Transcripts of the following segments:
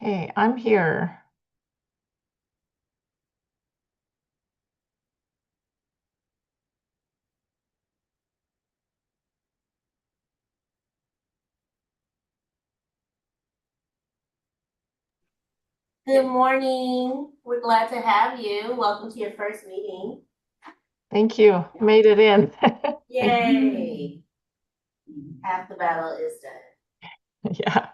Hey, I'm here. Good morning. We're glad to have you. Welcome to your first meeting. Thank you. Made it in. Thank Yay. Half the battle is done. Yeah.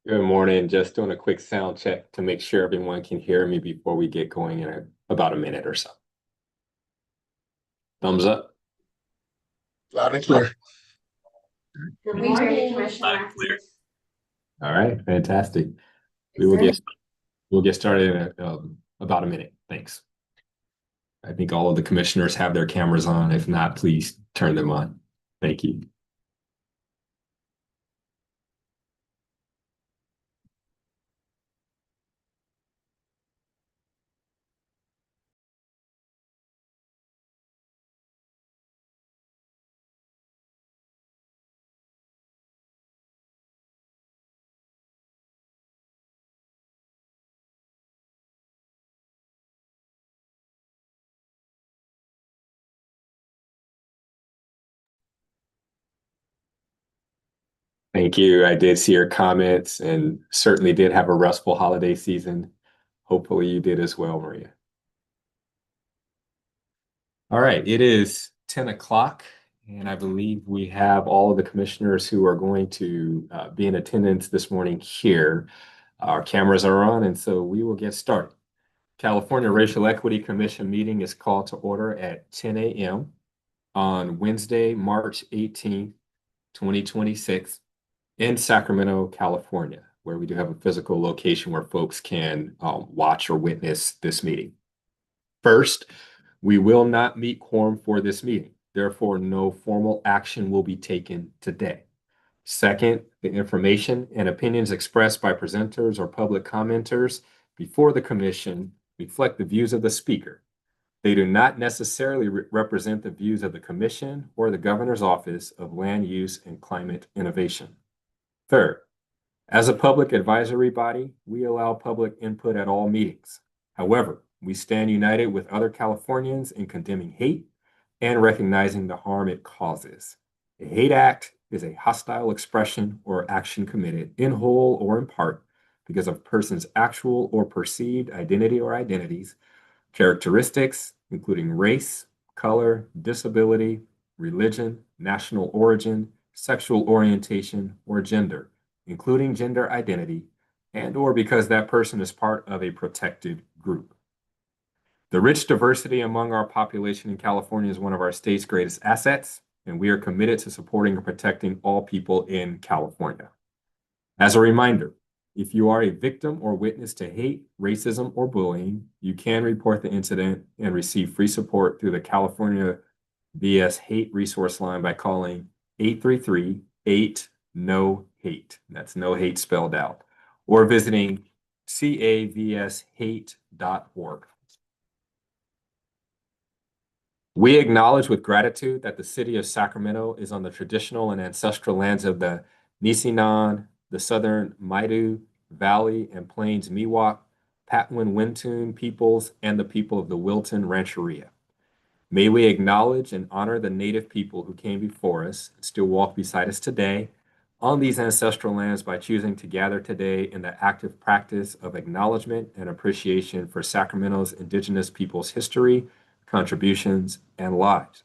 Good morning. Just doing a quick sound check to make sure everyone can hear me before we get going in about a minute or so. Thumbs up. Loud and clear. Good morning, Commissioner Matthews. All right, fantastic. Yes, sir. We'll get started in about a minute. Thanks. I think all of the commissioners have their cameras on. If not, please turn them on. Thank you. Thank you. I did see your comments and certainly did have a restful holiday season. Hopefully you did as well, Maria. All right, it is 10 o'clock, and I believe we have all of the commissioners who are going to be in attendance this morning here. Our cameras are on, and so we will get started. California Racial Equity Commission meeting is called to order at 10 a.m. on Wednesday, March 18th, 2026, in Sacramento, California, where we do have a physical location where folks can watch or witness this meeting. First, we will not meet quorum for this meeting. Therefore, no formal action will be taken today. Second, the information and opinions expressed by presenters or public commenters before the commission reflect the views of the speaker. They do not necessarily represent the views of the commission or the governor's office of land use and climate innovation. Third, as a public advisory body, we allow public input at all meetings. However, we stand united with other Californians in condemning hate and recognizing the harm it causes. A hate act is a hostile expression or action committed in whole or in part because of a person's actual or perceived identity or identities, characteristics, including race, color, disability, religion, national origin, sexual orientation, or gender, including gender identity, and or because that person is part of a protected group. The rich diversity among our population in California is one of our state's greatest assets, and we are committed to supporting and protecting all people in California. As a reminder, if you are a victim or witness to hate, racism, or bullying, you can report the incident and receive free support through the California VS Hate Resource Line by calling 833-8-NO-HATE. That's no hate spelled out. Or visiting cavshate.org. We acknowledge with gratitude that the city of Sacramento is on the traditional and ancestral lands of the Nisenan, the Southern Maidu Valley and Plains Miwok, Patwin Wintun peoples, and the people of the Wilton Rancheria. May we acknowledge and honor the Native people who came before us and still walk beside us today on these ancestral lands by choosing to gather today in the active practice of acknowledgement and appreciation for Sacramento's Indigenous peoples' history, contributions, and lives.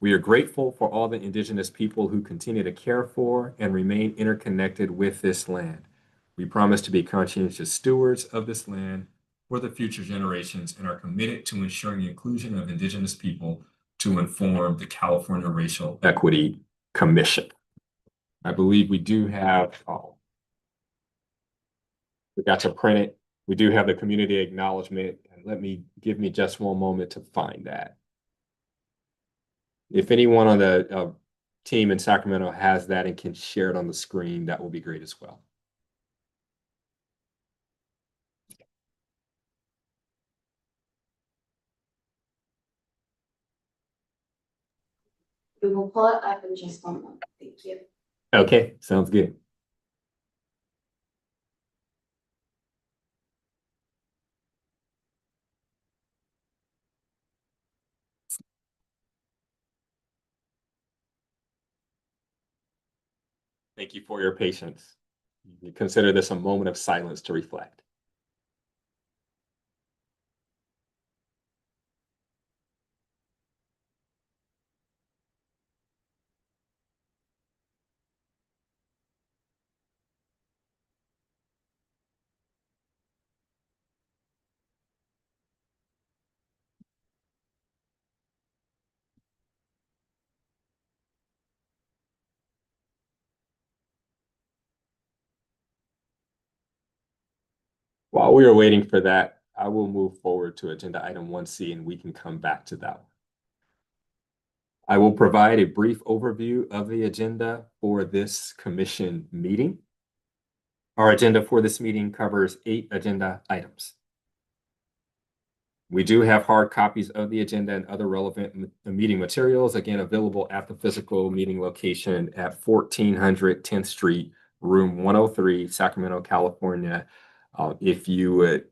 We are grateful for all the Indigenous people who continue to care for and remain interconnected with this land. We promise to be conscientious stewards of this land for the future generations and are committed to ensuring the inclusion of Indigenous people to inform the California Racial Equity Commission. I believe we do have, we got to print it. We do have the community acknowledgement. And give me just one moment to find that. If anyone on the team in Sacramento has that and can share it on the screen, that will be great as well. We will pull it up in just one moment. Thank you. Okay, sounds good. Thank you for your patience. Consider this a moment of silence to reflect. While we are waiting for that, I will move forward to agenda item 1C and we can come back to that one. I will provide a brief overview of the agenda for this commission meeting. Our agenda for this meeting covers 8 agenda items. We do have hard copies of the agenda and other relevant meeting materials, again, available at the physical meeting location at 1400 10th Street, room 103, Sacramento, California. If you would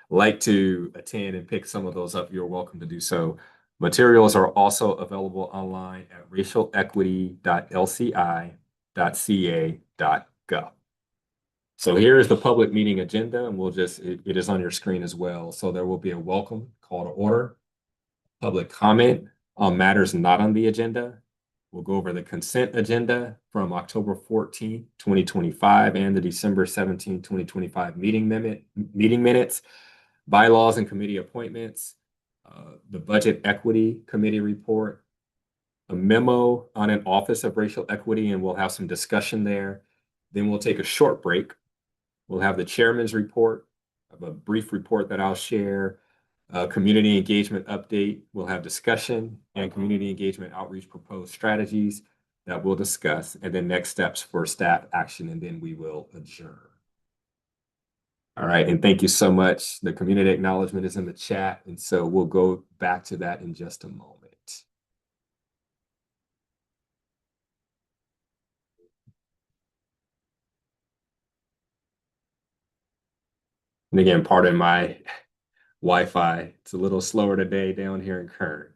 like to attend and pick some of those up, you're welcome to do so. Materials are also available online at racialequity.lci.ca.gov. So here is the public meeting agenda, and it is on your screen as well. So there will be a welcome call to order, public comment on matters not on the agenda. We'll go over the consent agenda from October 14th, 2025, and the December 17th, 2025 meeting minutes, bylaws and committee appointments, the Budget Equity Committee report, a memo on an Office of Racial Equity, and we'll have some discussion there. Then we'll take a short break. We'll have the chairman's report, a brief report that I'll share, a community engagement update. We'll have discussion and community engagement outreach proposed strategies that we'll discuss, and then next steps for staff action, and then we will adjourn. All right, and thank you so much. The community acknowledgement is in the chat, and so we'll go back to that in just a moment. And again, pardon my Wi-Fi. It's a little slower today down here in Kern.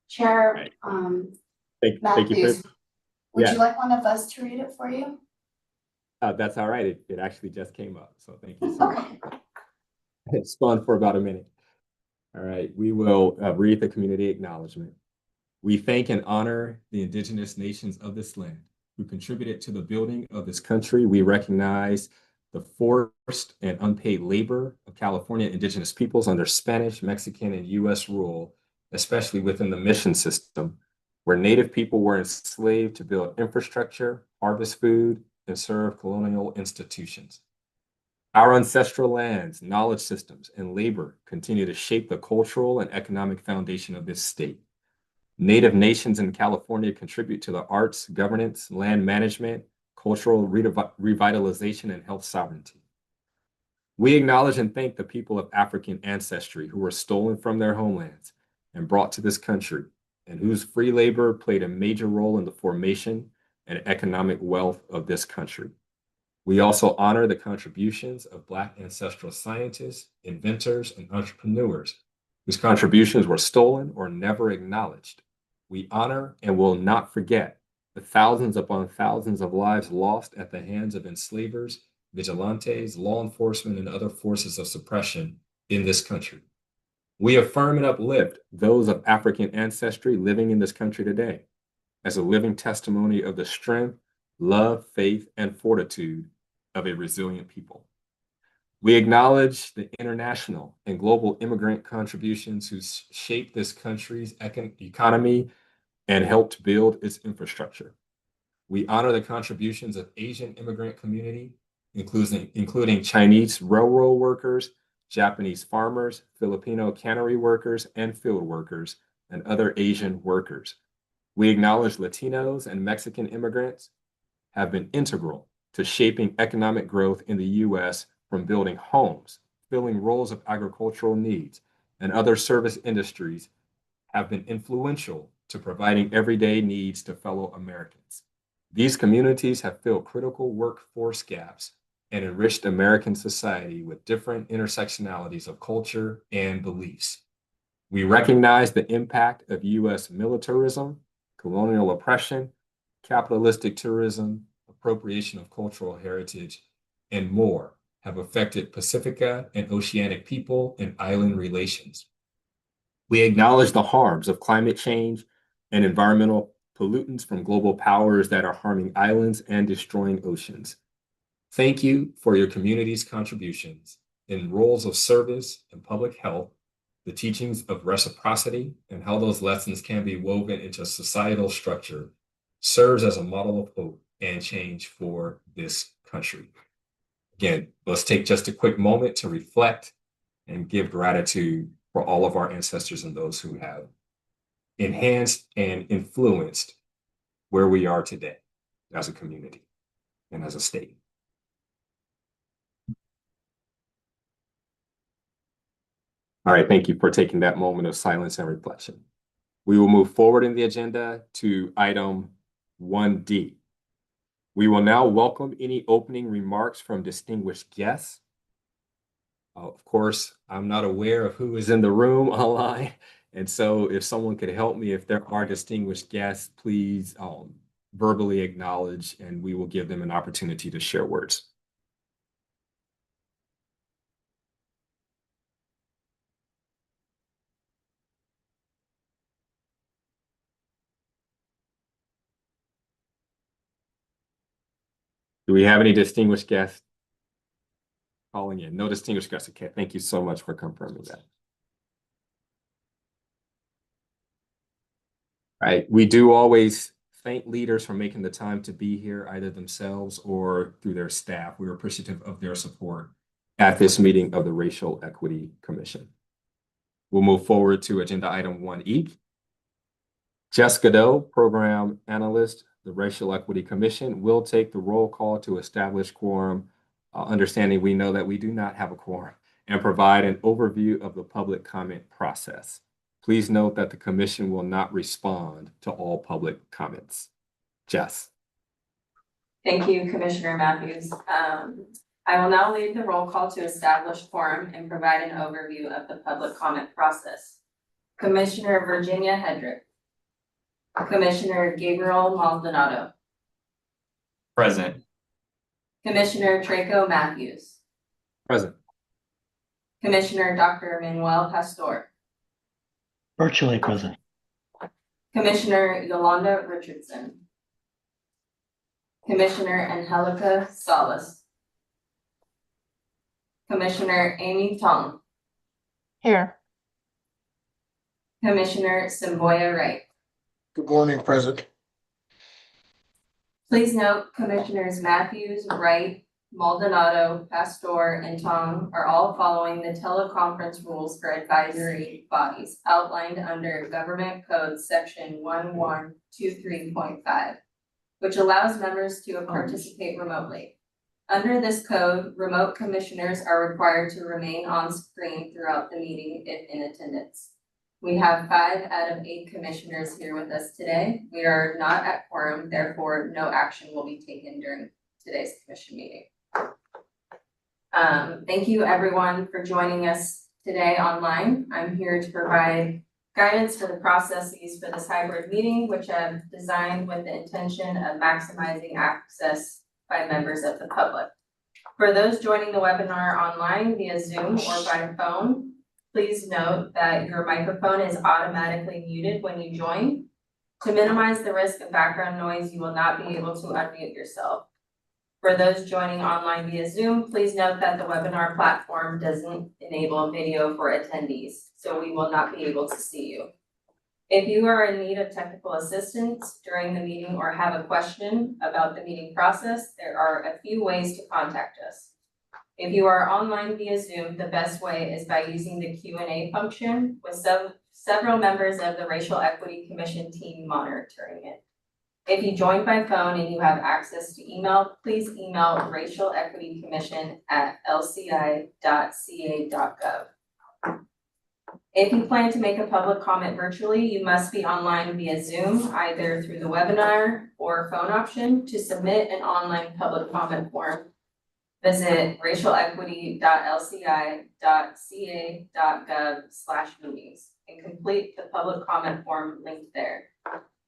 Chair, Right. Thank you. Matthews, would Yeah. you like one of us to read it for you? That's all right. It actually just came up, so thank you so much. Okay. It spun for about a minute. All right, we will read the community acknowledgement. We thank and honor the indigenous nations of this land who contributed to the building of this country. We recognize the forced and unpaid labor of California indigenous peoples under Spanish, Mexican, and U.S. rule, especially within the mission system, where Native people were enslaved to build infrastructure, harvest food, and serve colonial institutions. Our ancestral lands, knowledge systems, and labor continue to shape the cultural and economic foundation of this state. Native nations in California contribute to the arts, governance, land management, cultural revitalization, and health sovereignty. We acknowledge and thank the people of African ancestry who were stolen from their homelands and brought to this country, and whose free labor played a major role in the formation and economic wealth of this country. We also honor the contributions of Black ancestral scientists, inventors, and entrepreneurs whose contributions were stolen or never acknowledged. We honor and will not forget the thousands upon thousands of lives lost at the hands of enslavers, vigilantes, law enforcement, and other forces of suppression in this country. We affirm and uplift those of African ancestry living in this country today as a living testimony of the strength, love, faith, and fortitude of a resilient people. We acknowledge the international and global immigrant contributions who shaped this country's economy and helped build its infrastructure. We honor the contributions of Asian immigrant community, including Chinese railroad workers, Japanese farmers, Filipino cannery workers, and field workers, and other Asian workers. We acknowledge Latinos and Mexican immigrants have been integral to shaping economic growth in the U.S. from building homes, filling roles of agricultural needs, and other service industries have been influential to providing everyday needs to fellow Americans. These communities have filled critical workforce gaps and enriched American society with different intersectionalities of culture and beliefs. We recognize the impact of U.S. militarism, colonial oppression, capitalistic tourism, appropriation of cultural heritage, and more have affected Pacifica and oceanic people and island relations. We acknowledge the harms of climate change and environmental pollutants from global powers that are harming islands and destroying oceans. Thank you for your community's contributions in roles of service and public health, the teachings of reciprocity, and how those lessons can be woven into societal structure serves as a model of hope and change for this country. Again, let's take just a quick moment to reflect and give gratitude for all of our ancestors and those who have enhanced and influenced where we are today as a community and as a state. All right, thank you for taking that moment of silence and reflection. We will move forward in the agenda to item 1D. We will now welcome any opening remarks from distinguished guests. Of course, I'm not aware of who is in the room online. And so if someone could help me, if there are distinguished guests, please verbally acknowledge and we will give them an opportunity to share words. Do we have any distinguished guests calling in? No distinguished guests. Okay, thank you so much for confirming that. All right, we do always thank leaders for making the time to be here, either themselves or through their staff. We're appreciative of their support at this meeting of the Racial Equity Commission. We'll move forward to agenda item 1E. Jessica Doe, Program Analyst, the Racial Equity Commission, will take the roll call to establish quorum, understanding we know that we do not have a quorum, and provide an overview of the public comment process. Please note that the commission will not respond to all public comments. Jess. Thank you, Commissioner Matthews. I will now lead the roll call to establish quorum and provide an overview of the public comment process. Commissioner Virginia Hedrick. Commissioner Gabriel Maldonado. Present. Commissioner Traco Matthews. Present. Commissioner Dr. Manuel Pastor. Virtually present. Commissioner Yolanda Richardson. Commissioner Angelica Salas. Commissioner Amy Tong. Here. Commissioner Simboya Wright. Good morning, present. Please note Commissioners Matthews, Wright, Maldonado, Pastor, and Tong are all following the teleconference rules for advisory bodies outlined under Government Code Section 1123.5, which allows members to participate remotely. Under this code, remote commissioners are required to remain on screen throughout the meeting if in attendance. We have 5 out of 8 commissioners here with us today. We are not at quorum, therefore no action will be taken during today's commission meeting. Thank you everyone for joining us today online. I'm here to provide guidance for the processes for this hybrid meeting, which I've designed with the intention of maximizing access by members of the public. For those joining the webinar online via Zoom or by phone, please note that your microphone is automatically muted when you join. To minimize the risk of background noise, you will not be able to unmute yourself. For those joining online via Zoom, please note that the webinar platform doesn't enable video for attendees, so we will not be able to see you. If you are in need of technical assistance during the meeting or have a question about the meeting process, there are a few ways to contact us. If you are online via Zoom, the best way is by using the Q&A function with several members of the Racial Equity Commission team monitoring it. If you joined by phone and you have access to email, please email racialequitycommission@lci.ca.gov. If you plan to make a public comment virtually, you must be online via Zoom, either through the webinar or phone option. To submit an online public comment form, visit racialequity.lci.ca.gov/meetings and complete the public comment form linked there.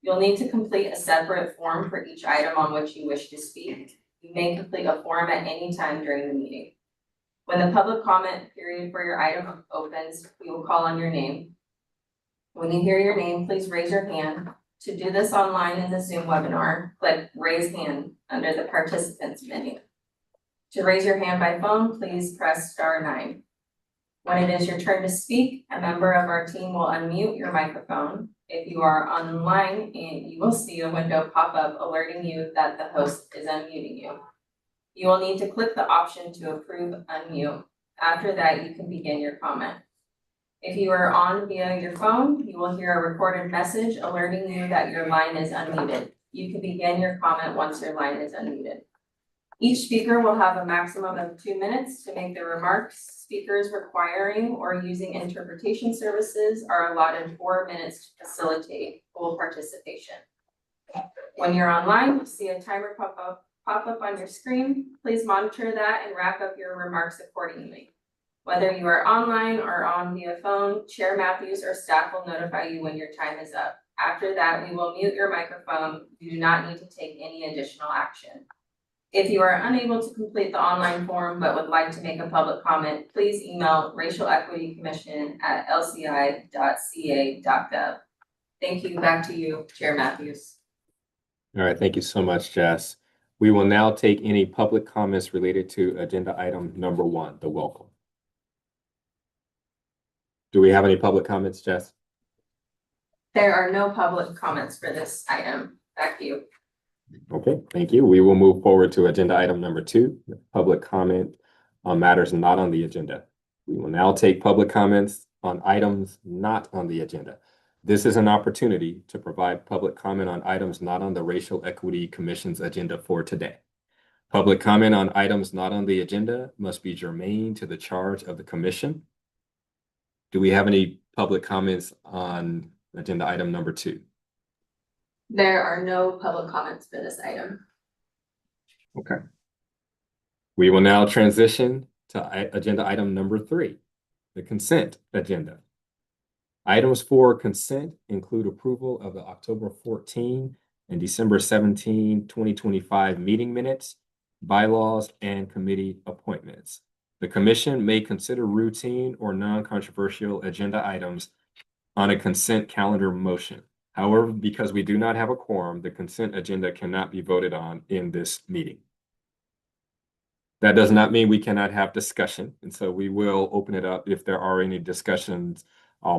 You'll need to complete a separate form for each item on which you wish to speak. You may complete a form at any time during the meeting. When the public comment period for your item opens, we will call on your name. When you hear your name, please raise your hand. To do this online in the Zoom webinar, click Raise Hand under the Participants menu. To raise your hand by phone, please press *9. When it is your turn to speak, a member of our team will unmute your microphone. If you are online, you will see a window pop up alerting you that the host is unmuting you. You will need to click the option to approve unmute. After that, you can begin your comment. If you are on via your phone, you will hear a recorded message alerting you that your line is unmuted. You can begin your comment once your line is unmuted. Each speaker will have a maximum of 2 minutes to make their remarks. Speakers requiring or using interpretation services are allotted 4 minutes to facilitate full participation. When you're online, you see a timer pop up on your screen. Please monitor that and wrap up your remarks accordingly. Whether you are online or on via phone, Chair Matthews or staff will notify you when your time is up. After that, we will mute your microphone. You do not need to take any additional action. If you are unable to complete the online form but would like to make a public comment, please email racialequitycommission@lci.ca.gov. Thank you. Back to you, Chair Matthews. All right, thank you so much, Jess. We will now take any public comments related to agenda item number 1, the welcome. Do we have any public comments, Jess? There are no public comments for this item. Back to you. Okay, thank you. We will move forward to agenda item number 2, public comment on matters not on the agenda. We will now take public comments on items not on the agenda. This is an opportunity to provide public comment on items not on the Racial Equity Commission's agenda for today. Public comment on items not on the agenda must be germane to the charge of the commission. Do we have any public comments on agenda item number 2? There are no public comments for this item. Okay. We will now transition to agenda item number 3, the consent agenda. Items for consent include approval of the October 14 and December 17, 2025 meeting minutes, bylaws, and committee appointments. The commission may consider routine or non-controversial agenda items on a consent calendar motion. However, because we do not have a quorum, the consent agenda cannot be voted on in this meeting. That does not mean we cannot have discussion, and so we will open it up if there are any discussions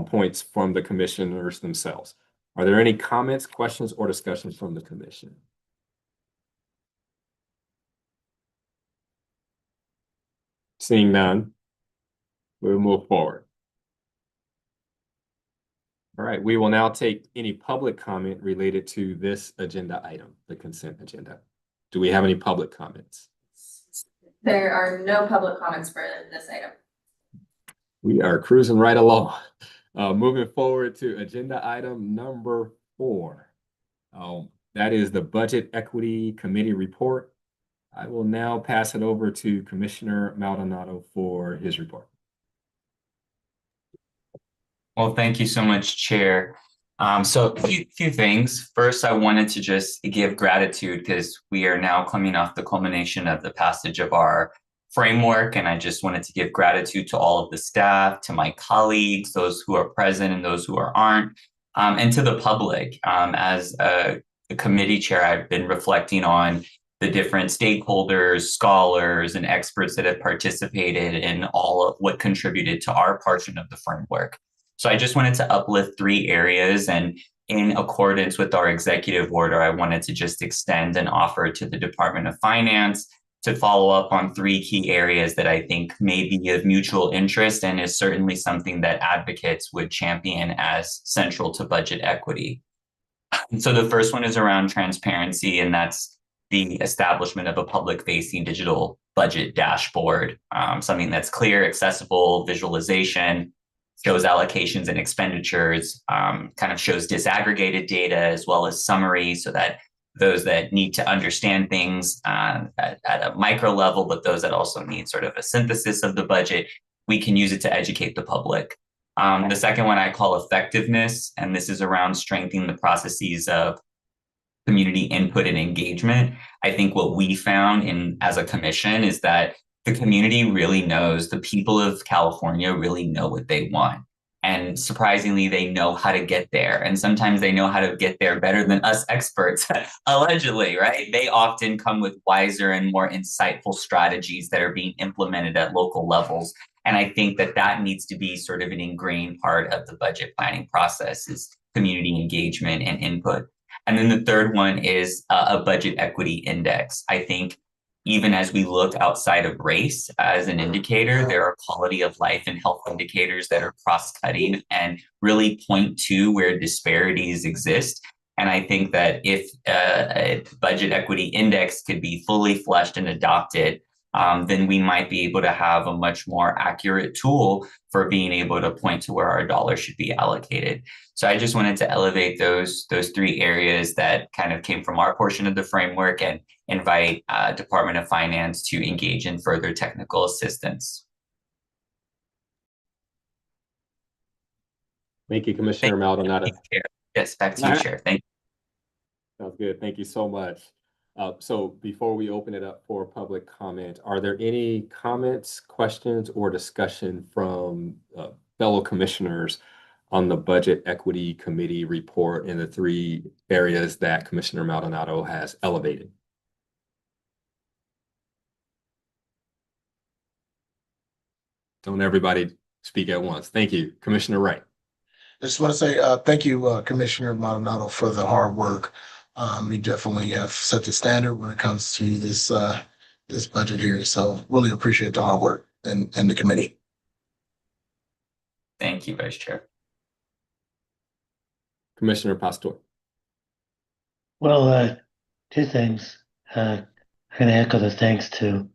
points from the commissioners themselves. Are there any comments, questions, or discussions from the commission? Seeing none, we'll move forward. All right, we will now take any public comment related to this agenda item, the consent agenda. Do we have any public comments? There are no public comments for this item. We are cruising right along. Moving forward to agenda item number 4. That is the Budget Equity Committee report. I will now pass it over to Commissioner Maldonado for his report. Well, thank you so much, Chair. So a few things. First, I wanted to just give gratitude because we are now coming off the culmination of the passage of our framework, and I just wanted to give gratitude to all of the staff, to my colleagues, those who are present and those who aren't, and to the public. As a committee chair, I've been reflecting on the different stakeholders, scholars, and experts that have participated in all of what contributed to our portion of the framework. So I just wanted to uplift 3 areas, and in accordance with our executive order, I wanted to just extend an offer to the Department of Finance to follow up on 3 key areas that I think may be of mutual interest and is certainly something that advocates would champion as central to budget equity. So the first one is around transparency, and that's the establishment of a public-facing digital budget dashboard, something that's clear, accessible, visualization, shows allocations and expenditures, kind of shows disaggregated data as well as summaries so that those that need to understand things at a micro level, but those that also need sort of a synthesis of the budget, we can use it to educate the public. The second one I call effectiveness, and this is around strengthening the processes of community input and engagement. I think what we found as a commission is that the community really knows, the people of California really know what they want. And surprisingly, they know how to get there. And sometimes they know how to get there better than us experts, allegedly, right? They often come with wiser and more insightful strategies that are being implemented at local levels. And I think that that needs to be sort of an ingrained part of the budget planning process, is community engagement and input. And then the third one is a budget equity index. I think even as we look outside of race as an indicator, there are quality of life and health indicators that are cross-cutting and really point to where disparities exist. And I think that if a budget equity index could be fully fleshed and adopted, then we might be able to have a much more accurate tool for being able to point to where our dollars should be allocated. So I just wanted to elevate those 3 areas that kind of came from our portion of the framework and invite Department of Finance to engage in further technical assistance. Thank you, Commissioner Maldonado. Yes, back to you, Chair. Thank you. Sounds good. Thank you so much. So before we open it up for public comment, are there any comments, questions, or discussion from fellow commissioners on the Budget Equity Committee report in the 3 areas that Commissioner Maldonado has elevated? Don't everybody speak at once. Thank you, Commissioner Wright. I just want to say thank you, Commissioner Maldonado, for the hard work. You definitely have set the standard when it comes to this budget here. So really appreciate the hard work and the committee. Thank you, Vice Chair. Commissioner Pastor. Well, 2 things. I'm going to echo the thanks to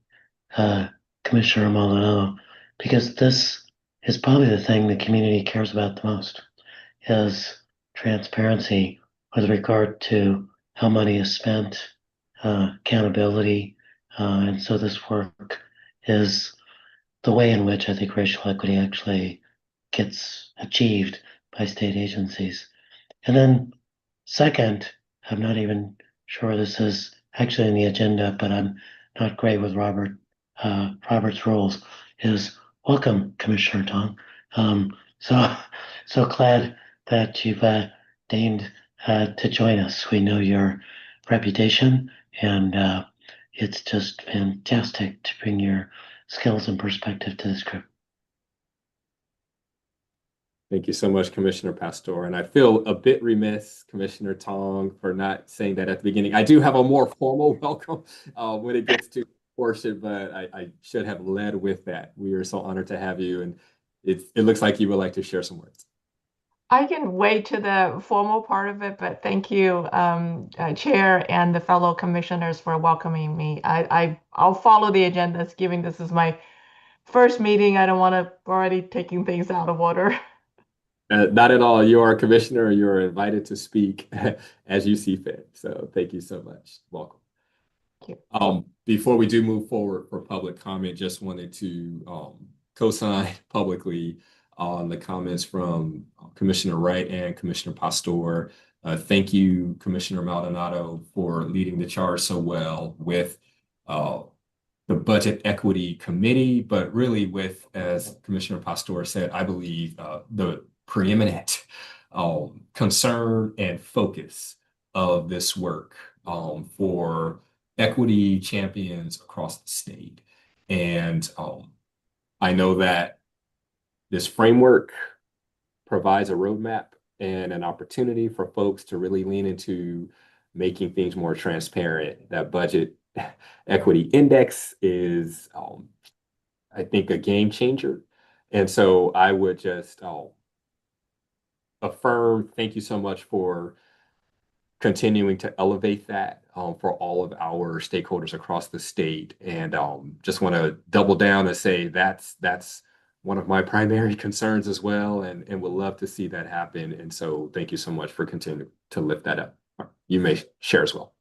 Commissioner Maldonado, because this is probably the thing the community cares about the most, is transparency with regard to how money is spent, accountability. And so this work is the way in which I think racial equity actually gets achieved by state agencies. And then second, I'm not even sure this is actually in the agenda, but I'm not great with Robert's rules, is welcome, Commissioner Tong. So glad that you've deigned to join us. We know your reputation, and it's just fantastic to bring your skills and perspective to this group. Thank you so much, Commissioner Pastor. And I feel a bit remiss, Commissioner Tong, for not saying that at the beginning. I do have a more formal welcome when it gets to portion, but I should have led with that. We are so honored to have you, and it looks like you would like to share some words. I can wait to the formal part of it, but thank you, Chair and the fellow commissioners for welcoming me. I'll follow the agendas, given this is my first meeting. I don't want to already taking things out of order. Not at all. You are a commissioner. You are invited to speak as you see fit. So thank you so much. Welcome. Thank you. Before we do move forward for public comment, just wanted to co-sign publicly on the comments from Commissioner Wright and Commissioner Pastor. Thank you, Commissioner Maldonado, for leading the charge so well with the Budget Equity Committee, but really with, as Commissioner Pastor said, I believe the preeminent concern and focus of this work for equity champions across the state. And I know that this framework provides a roadmap and an opportunity for folks to really lean into making things more transparent. That budget equity index is, I think, a game changer. And so I would just affirm, thank you so much for continuing to elevate that for all of our stakeholders across the state. And just want to double down and say that's one of my primary concerns as well, and would love to see that happen. And so thank you so much for continuing to lift that up. You may share as well.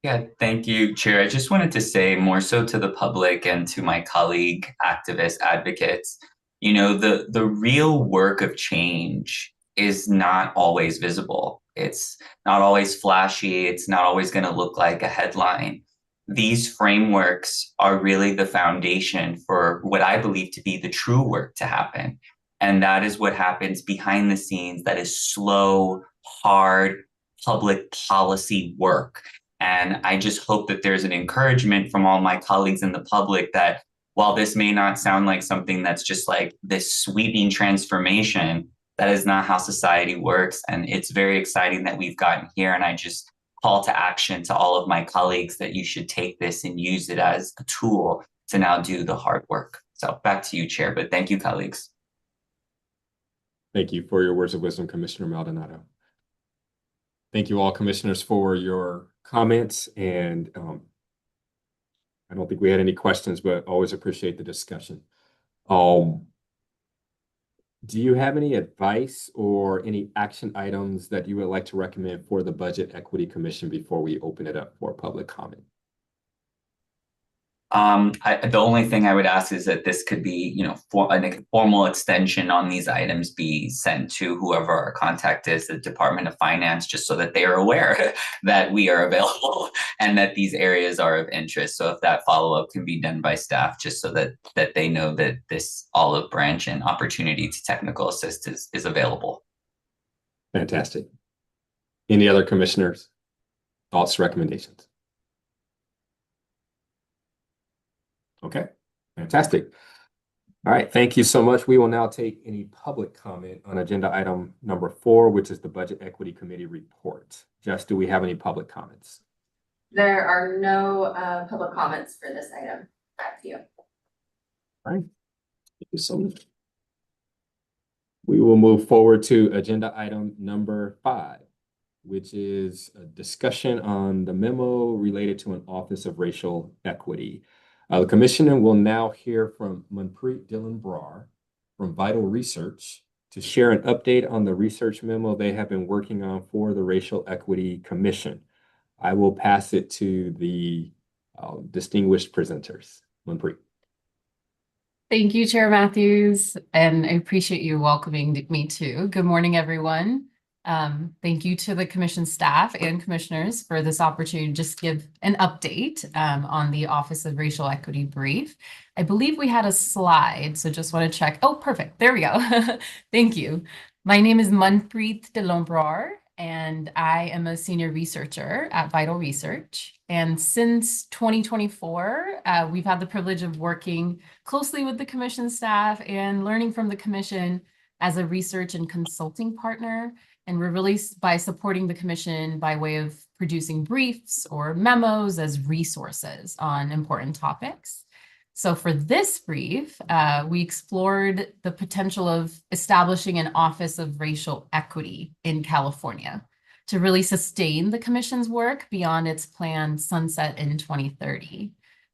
Yeah, thank you, Chair. I just wanted to say more so to the public and to my colleague activist advocates, you know, the real work of change is not always visible. It's not always flashy. It's not always going to look like a headline. These frameworks are really the foundation for what I believe to be the true work to happen. And that is what happens behind the scenes. That is slow, hard public policy work. And I just hope that there's an encouragement from all my colleagues in the public that while this may not sound like something that's just like this sweeping transformation, that is not how society works. And it's very exciting that we've gotten here. And I just call to action to all of my colleagues that you should take this and use it as a tool to now do the hard work. So back to you, Chair, but thank you, colleagues. Thank you for your words of wisdom, Commissioner Maldonado. Thank you all, commissioners, for your comments. And I don't think we had any questions, but always appreciate the discussion. Do you have any advice or any action items that you would like to recommend for the Budget Equity Commission before we open it up for public comment? The only thing I would ask is that this could be, you know, for a formal extension on these items be sent to whoever our contact is, the Department of Finance, just so that they are aware that we are available and that these areas are of interest. So if that follow-up can be done by staff, just so that they know that this olive branch and opportunity to technical assist is available. Fantastic. Any other commissioners' thoughts, recommendations? Okay, fantastic. All right, thank you so much. We will now take any public comment on agenda item number 4, which is the Budget Equity Committee report. Jess, do we have any public comments? There are no public comments for this item. Back to you. All right, thank you so much. We will move forward to agenda item number 5, which is a discussion on the memo related to an Office of Racial Equity. The Commissioner will now hear from Manpreet Dhillon-Brar from Vital Research to share an update on the research memo they have been working on for the Racial Equity Commission. I will pass it to the distinguished presenters. Manpreet. Thank you, Chair Matthews, and I appreciate you welcoming me too. Good morning, everyone. Thank you to the commission staff and commissioners for this opportunity to just give an update on the Office of Racial Equity brief. I believe we had a slide, so just want to check. Oh, perfect. There we go. Thank you. My name is Manpreet Dhillon-Brar, and I am a senior researcher at Vital Research. And since 2024, we've had the privilege of working closely with the commission staff and learning from the commission as a research and consulting partner. And we're really by supporting the commission by way of producing briefs or memos as resources on important topics. So for this brief, we explored the potential of establishing an Office of Racial Equity in California to really sustain the commission's work beyond its planned sunset in 2030.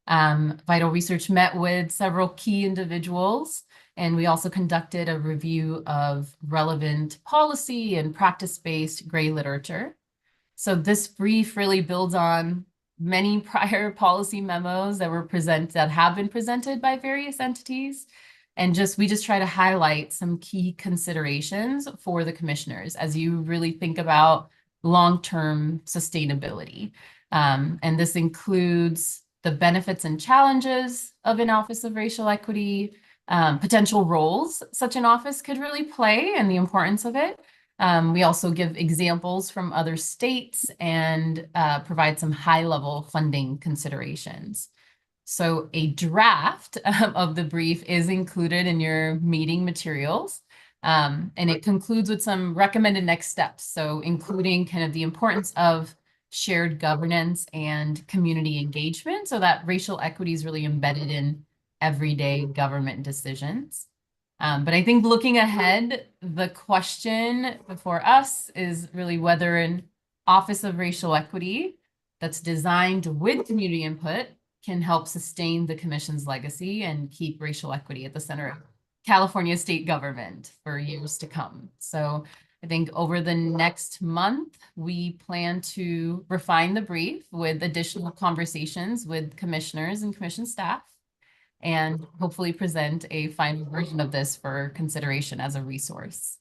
Vital Research met with several key individuals, and we also conducted a review of relevant policy and practice-based gray literature. So this brief really builds on many prior policy memos that have been presented by various entities. And we just try to highlight some key considerations for the commissioners as you really think about long-term sustainability. And this includes the benefits and challenges of an Office of Racial Equity, potential roles such an office could really play and the importance of it. We also give examples from other states and provide some high-level funding considerations. So a draft of the brief is included in your meeting materials. And it concludes with some recommended next steps. So including kind of the importance of shared governance and community engagement so that racial equity is really embedded in everyday government decisions. But I think looking ahead, the question before us is really whether an Office of Racial Equity that's designed with community input can help sustain the commission's legacy and keep racial equity at the center of California state government for years to come. So I think over the next month, we plan to refine the brief with additional conversations with commissioners and commission staff, and hopefully present a final version of this for consideration as a resource.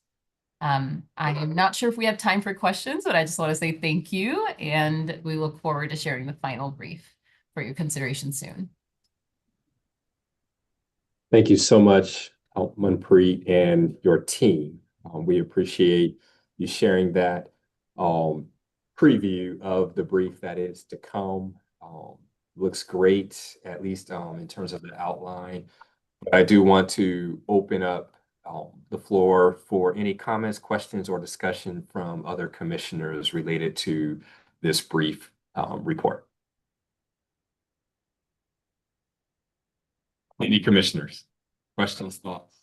I am not sure if we have time for questions, but I just want to say thank you, and we look forward to sharing the final brief for your consideration soon. Thank you so much, Manpreet and your team. We appreciate you sharing that preview of the brief that is to come. Looks great, at least in terms of the outline. But I do want to open up the floor for any comments, questions, or discussion from other commissioners related to this brief report. Any commissioners? Questions, thoughts?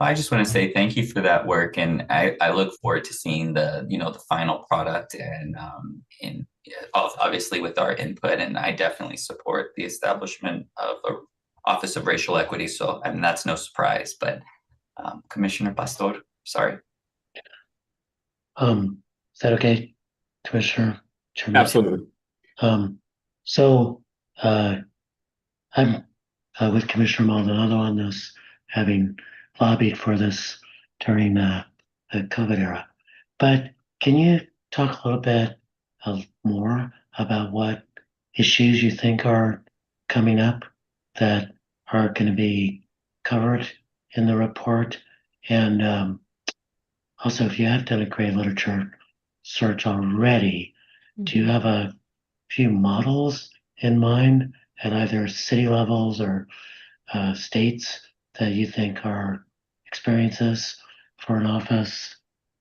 I just want to say thank you for that work, and I look forward to seeing the the final product and obviously with our input, and I definitely support the establishment of a Office of Racial Equity. So I mean that's no surprise, but Commissioner Pastor, sorry. Is that okay, Commissioner Chairman? Absolutely. So I'm with Commissioner Maldonado on this, having lobbied for this during the COVID era. But can you talk a little bit more about what issues you think are coming up that are going to be covered in the report? And also, if you have done a great literature search already, do you have a few models in mind at either city levels or states that you think are experiences for an office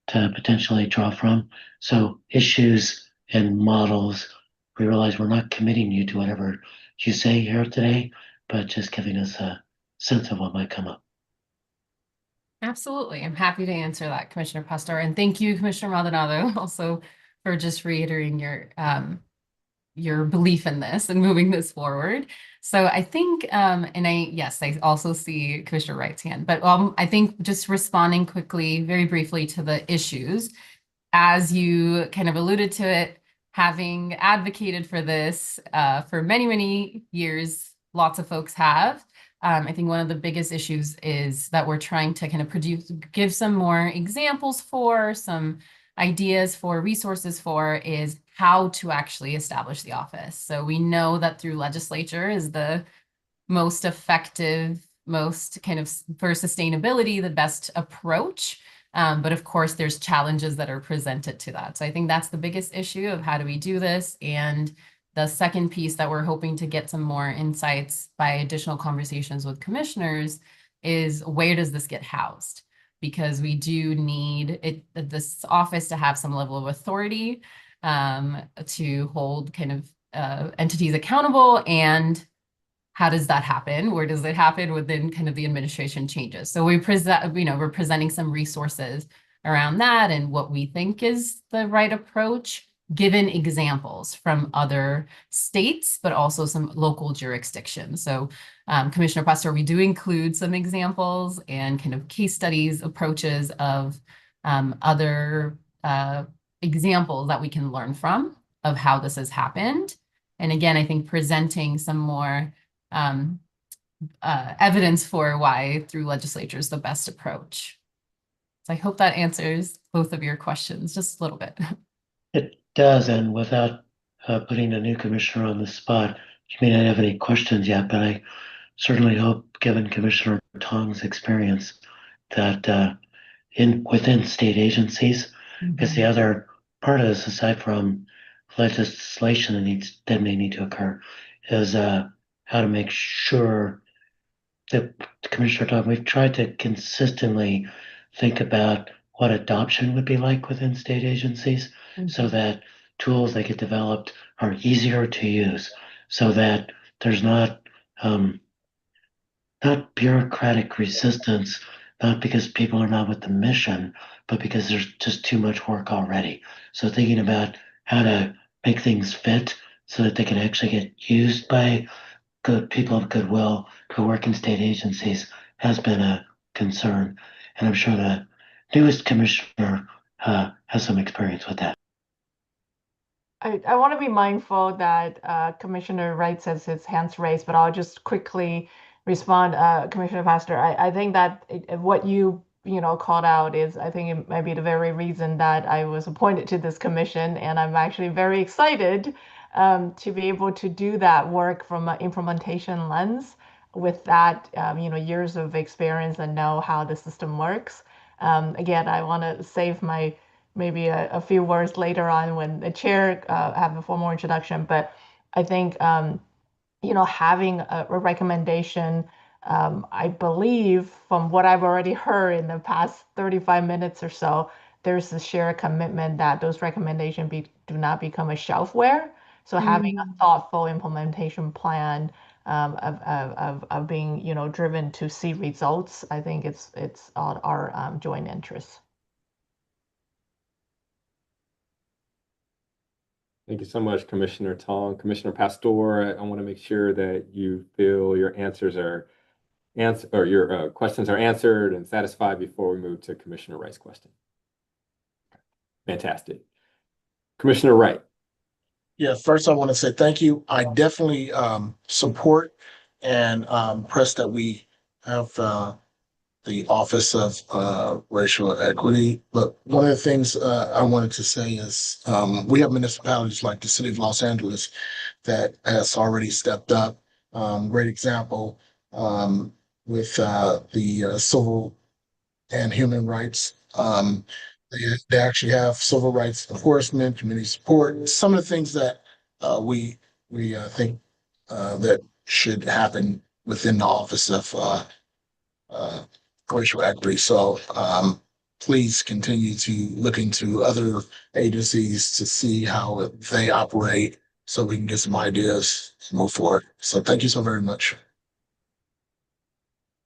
to potentially draw from? So issues and models, we realize we're not committing you to whatever you say here today, but just giving us a sense of what might come up. Absolutely. I'm happy to answer that, Commissioner Pastor. And thank you, Commissioner Maldonado, also for just reiterating your belief in this and moving this forward. So I think, yes, I also see Commissioner Wright's hand, but I think just responding quickly, very briefly to the issues, as you kind of alluded to it, having advocated for this for many, many years, lots of folks have. I think one of the biggest issues is that we're trying to kind of give some more examples for, some ideas for, resources for, is how to actually establish the office. So we know that through legislature is the most effective, most kind of for sustainability, the best approach. But of course, there's challenges that are presented to that. So I think that's the biggest issue of how do we do this. And the second piece that we're hoping to get some more insights by additional conversations with commissioners is where does this get housed? Because we do need this office to have some level of authority to hold kind of entities accountable. And how does that happen? Where does it happen within kind of the administration changes? So we're presenting some resources around that and what we think is the right approach, given examples from other states, but also some local jurisdictions. So Commissioner Pastor, we do include some examples and kind of case studies, approaches of other examples that we can learn from of how this has happened. And again, I think presenting some more evidence for why through legislature is the best approach. So I hope that answers both of your questions just a little bit. It does, and without putting a new commissioner on the spot, you may not have any questions yet, but I certainly hope, given Commissioner Tong's experience, that within state agencies, because the other part of this, aside from legislation that may need to occur, is how to make sure the Commissioner Tom, we've tried to consistently think about what adoption would be like within state agencies so that tools that get developed are easier to use, so that there's not bureaucratic resistance, not because people are not with the mission, but because there's just too much work already. So thinking about how to make things fit so that they can actually get used by good people of goodwill who work in state agencies has been a concern. And I'm sure the newest commissioner has some experience with that. I want to be mindful that Commissioner Wright says his hands raised, but I'll just quickly respond, Commissioner Pastor. I think that what you know called out is, I think it might be the very reason that I was appointed to this commission, and I'm actually very excited to be able to do that work from an implementation lens with that you know, years of experience and know how the system works. Again, I want to save my maybe a few words later on when the chair have a formal introduction. But I think you know, having a recommendation, I believe from what I've already heard in the past 35 minutes or so, there's a shared commitment that those recommendations do not become a shelfware. So having a thoughtful implementation plan of being, you know, driven to see results, I think it's our joint interest. Thank you so much, Commissioner Tong. Commissioner Pastor, I want to make sure that you feel your answers are or your questions are answered and satisfied before we move to Commissioner Wright's question. Fantastic. Commissioner Wright. Yeah, first I want to say thank you. I definitely support and press that we have the Office of Racial Equity. But one of the things I wanted to say is we have municipalities like the City of Los Angeles that has already stepped up. Great example with the civil and human rights. They actually have civil rights enforcement, community support, some of the things that we think that should happen within the Office of racial equity. So please continue to look into other agencies to see how they operate so we can get some ideas to move forward. So thank you so very much.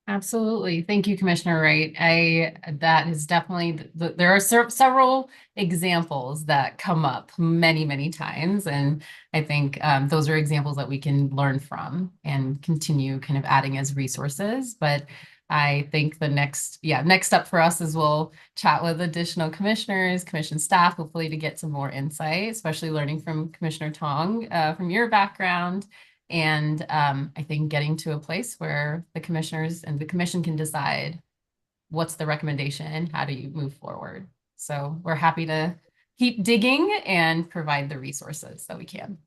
Absolutely. Thank you, Commissioner Wright. That is definitely, there are several examples that come up many, many times. And I think those are examples that we can learn from and continue kind of adding as resources. But I think the next step for us is we'll chat with additional commissioners, commission staff, hopefully to get some more insight, especially learning from Commissioner Tong from your background. And I think getting to a place where the commissioners and the commission can decide what's the recommendation, how do you move forward. So we're happy to keep digging and provide the resources that we can.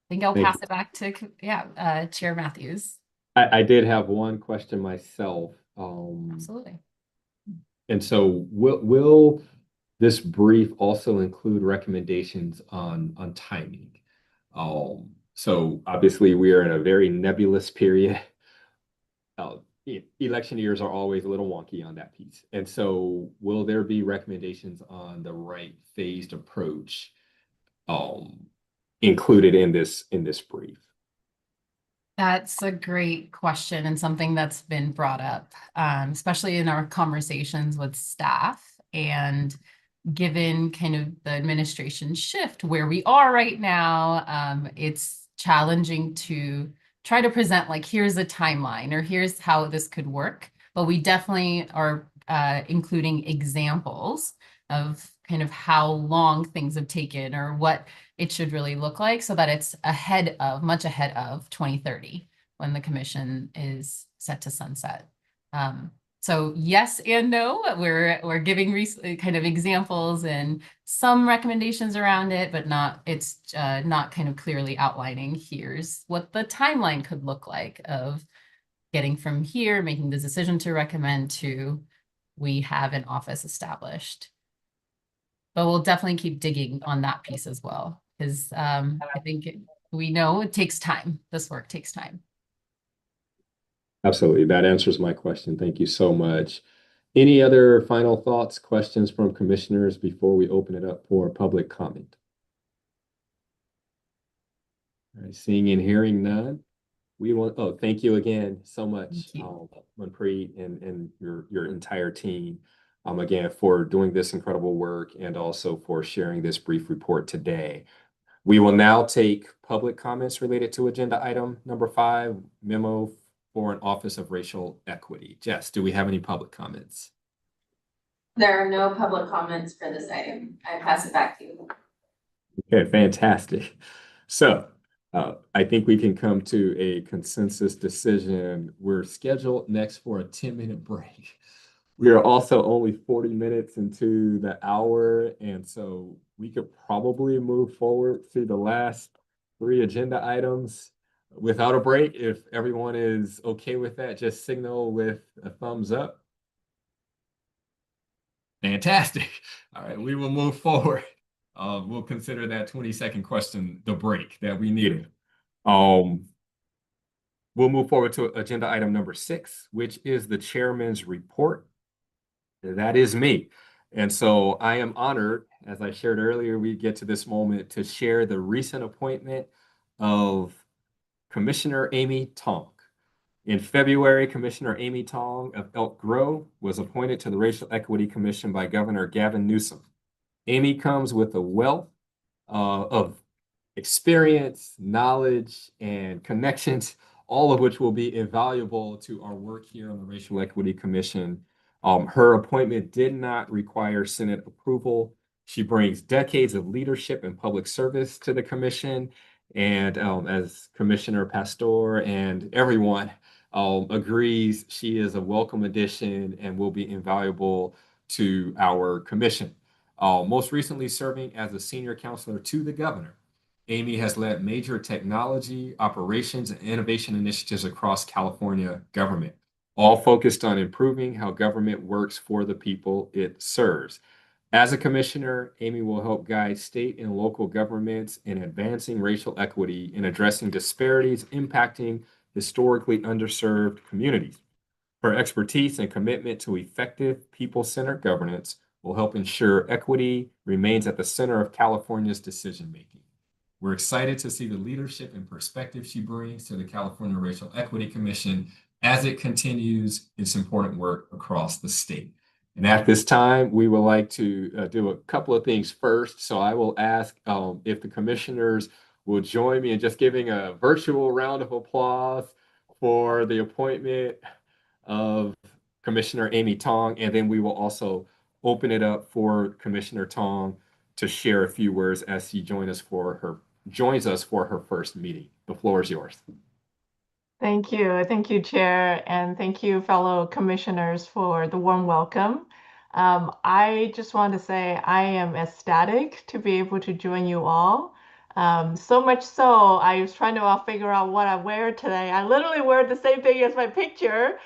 I think I'll pass it back to Chair Matthews. I did have one question myself. Absolutely. And so will this brief also include recommendations on timing? So obviously we are in a very nebulous period. Election years are always a little wonky on that piece. And so will there be recommendations on the right phased approach included in this brief? That's a great question and something that's been brought up, especially in our conversations with staff. And given kind of the administration shift where we are right now, it's challenging to try to present like, here's a timeline or here's how this could work. But we definitely are including examples of kind of how long things have taken or what it should really look like so that it's much ahead of 2030 when the commission is set to sunset. So yes and no, we're giving kind of examples and some recommendations around it, but it's not kind of clearly outlining here's what the timeline could look like of getting from here, making the decision to recommend to we have an office established. But we'll definitely keep digging on that piece as well, because I think we know it takes time. This work takes time. Absolutely. That answers my question. Thank you so much. Any other final thoughts, questions from commissioners before we open it up for public comment? All right, seeing and hearing none, thank you again so much, Thank you. Manpreet and your entire team, again, for doing this incredible work and also for sharing this brief report today. We will now take public comments related to agenda item number 5, memo for an Office of Racial Equity. Jess, do we have any public comments? There are no public comments for this item. I pass it back to you. Okay, fantastic. So I think we can come to a consensus decision. We're scheduled next for a 10-minute break. We are also only 40 minutes into the hour, and so we could probably move forward to the last 3 agenda items without a break. If everyone is okay with that, just signal with a thumbs up. Fantastic. All right, we will move forward. We'll consider that 20-second question the break that we needed. We'll move forward to agenda item number 6, which is the chairman's report. That is me. And so I am honored, as I shared earlier, we get to this moment to share the recent appointment of Commissioner Amy Tong. In February, Commissioner Amy Tong of Elk Grove was appointed to the Racial Equity Commission by Governor Gavin Newsom. Amy comes with a wealth of experience, knowledge, and connections, all of which will be invaluable to our work here on the Racial Equity Commission. Her appointment did not require Senate approval. She brings decades of leadership and public service to the commission. And as Commissioner Pastor and everyone agrees, she is a welcome addition and will be invaluable to our commission. Most recently serving as a senior counselor to the governor, Amy has led major technology, operations, and innovation initiatives across California government, all focused on improving how government works for the people it serves. As a commissioner, Amy will help guide state and local governments in advancing racial equity and addressing disparities impacting historically underserved communities. Her expertise and commitment to effective people-centered governance will help ensure equity remains at the center of California's decision-making. We're excited to see the leadership and perspective she brings to the California Racial Equity Commission as it continues its important work across the state. And at this time, we would like to do a couple of things first. So I will ask if the commissioners will join me in just giving a virtual round of applause for the appointment of Commissioner Amy Tong, and then we will also open it up for Commissioner Tong to share a few words as she joins us for her first meeting. The floor is yours. Thank you. Thank you, Chair, and thank you, fellow commissioners, for the warm welcome. I just want to say I am ecstatic to be able to join you all. So much so, I was trying to figure out what I wear today. I literally wear the same thing as my picture,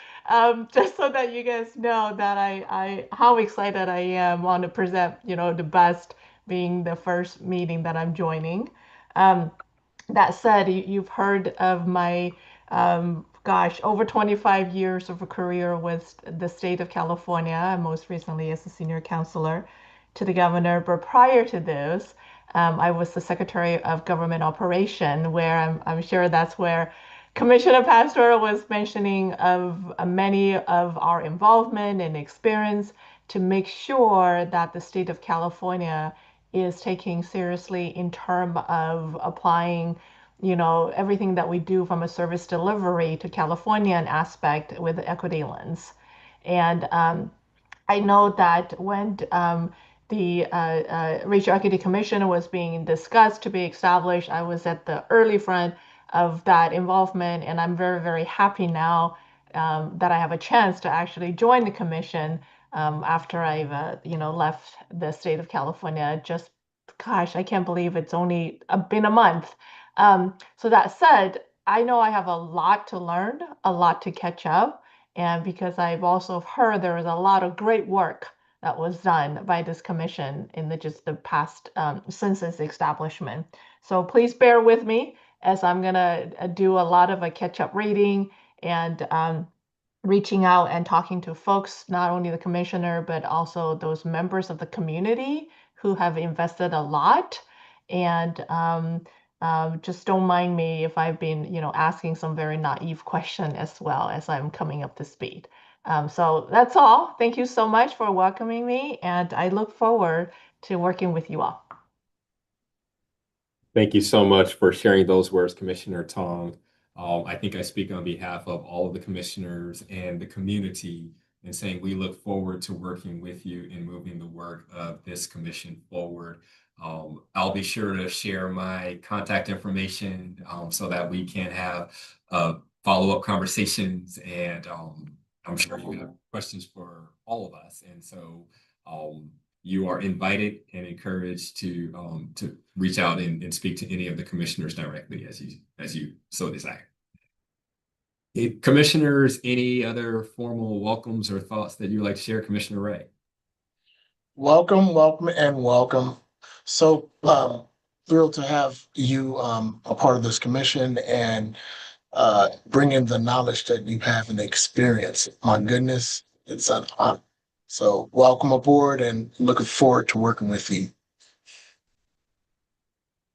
just so that you guys know that how excited I am on to present, the best being the first meeting that I'm joining. That said, you've heard of my, over 25 years of a career with the state of California, most recently as a senior counselor to the governor. But prior to this, I was the Secretary of Government Operation, where I'm sure that's where Commissioner Pastor was mentioning of many of our involvement and experience to make sure that the state of California is taking seriously in terms of applying, everything that we do from a service delivery to Californian aspect with the equity lens. And I know that when the Racial Equity Commission was being discussed to be established, I was at the early front of that involvement, and I'm very, very happy now that I have a chance to actually join the commission after I've left the state of California. Just gosh, I can't believe it's only been a month. So that said, I know I have a lot to learn, a lot to catch up, and because I've also heard there is a lot of great work that was done by this commission in just the past since its establishment. So please bear with me as I'm gonna do a lot of a catch-up reading and reaching out and talking to folks, not only the commissioner, but also those members of the community who have invested a lot. And just don't mind me if I've been, asking some very naive question as well as I'm coming up to speed. So that's all. Thank you so much for welcoming me, and I look forward to working with you all. Thank you so much for sharing those words, Commissioner Tong. I think I speak on behalf of all of the commissioners and the community in saying we look forward to working with you in moving the work of this commission forward. I'll be sure to share my contact information so that we can have follow-up conversations, and I'm sure you have questions for all of us. And so you are invited and encouraged to reach out and speak to any of the commissioners directly as you so desire. Commissioners, any other formal welcomes or thoughts that you'd like to share? Commissioner Ray. Welcome, welcome, and welcome. So thrilled to have you a part of this commission and bring in the knowledge that you have and experience. My goodness, it's an honor. So welcome aboard and looking forward to working with you.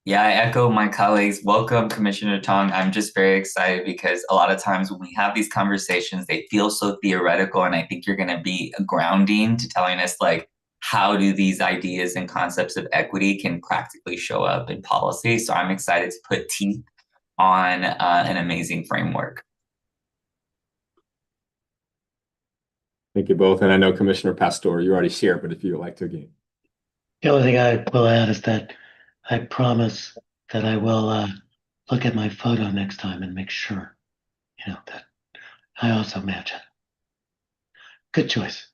Yeah, I echo my colleagues. Welcome, Commissioner Tong. I'm just very excited because a lot of times when we have these conversations, they feel so theoretical, and I think you're going to be a grounding to telling us like how do these ideas and concepts of equity can practically show up in policy. So I'm excited to put teeth on an amazing framework. Thank you both. And I know Commissioner Pastor, you already shared, but if you would like to again. The only thing I will add is that I promise that I will look at my photo next time and make sure, that I also match it. Good choice.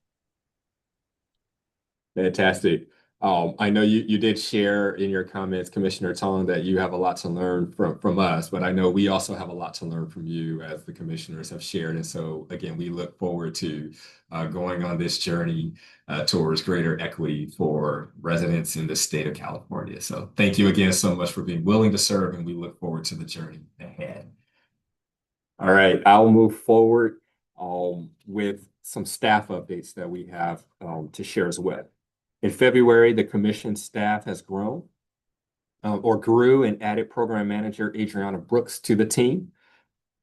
Fantastic. I know you did share in your comments, Commissioner Tong, that you have a lot to learn from us, but I know we also have a lot to learn from you as the commissioners have shared. And so again, we look forward to going on this journey towards greater equity for residents in the state of California. So thank you again so much for being willing to serve, and we look forward to the journey ahead. All right, I'll move forward with some staff updates that we have to share as well. In February, the commission staff has grew and added program manager Adriana Brooks to the team.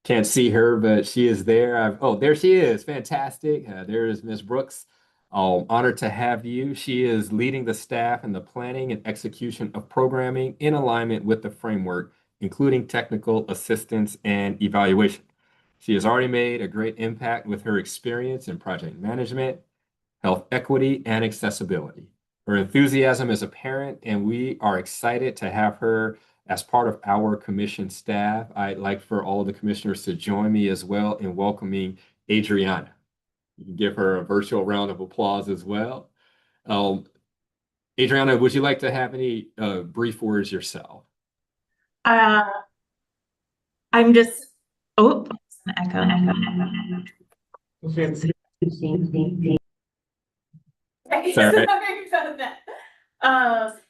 Can't see her, but she is there. There she is. Fantastic. There is Ms. Brooks. Honored to have you. She is leading the staff in the planning and execution of programming in alignment with the framework, including technical assistance and evaluation. She has already made a great impact with her experience in project management, health equity, and accessibility. Her enthusiasm is apparent, and we are excited to have her as part of our commission staff. I'd like for all of the commissioners to join me as well in welcoming Adriana. You can give her a virtual round of applause as well. Adriana, would you like to have any brief words yourself? I'm just, echo. Sorry.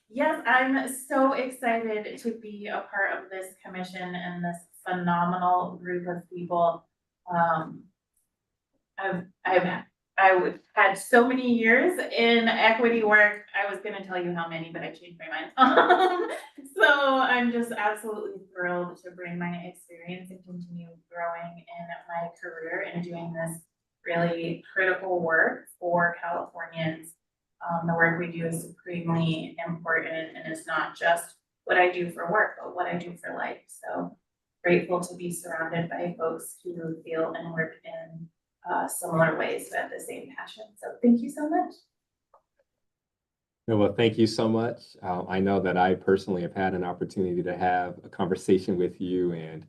Yes, I'm so excited to be a part of this commission and this phenomenal group of people. I've had so many years in equity work. I was gonna tell you how many, but I changed my mind. So I'm just absolutely thrilled to bring my experience and continue growing in my career and doing this really critical work for Californians. The work we do is supremely important, and it's not just what I do for work, but what I do for life. So grateful to be surrounded by folks who feel and work in similar ways, but the same passion. So thank you so much. Well, thank you so much. I know that I personally have had an opportunity to have a conversation with you and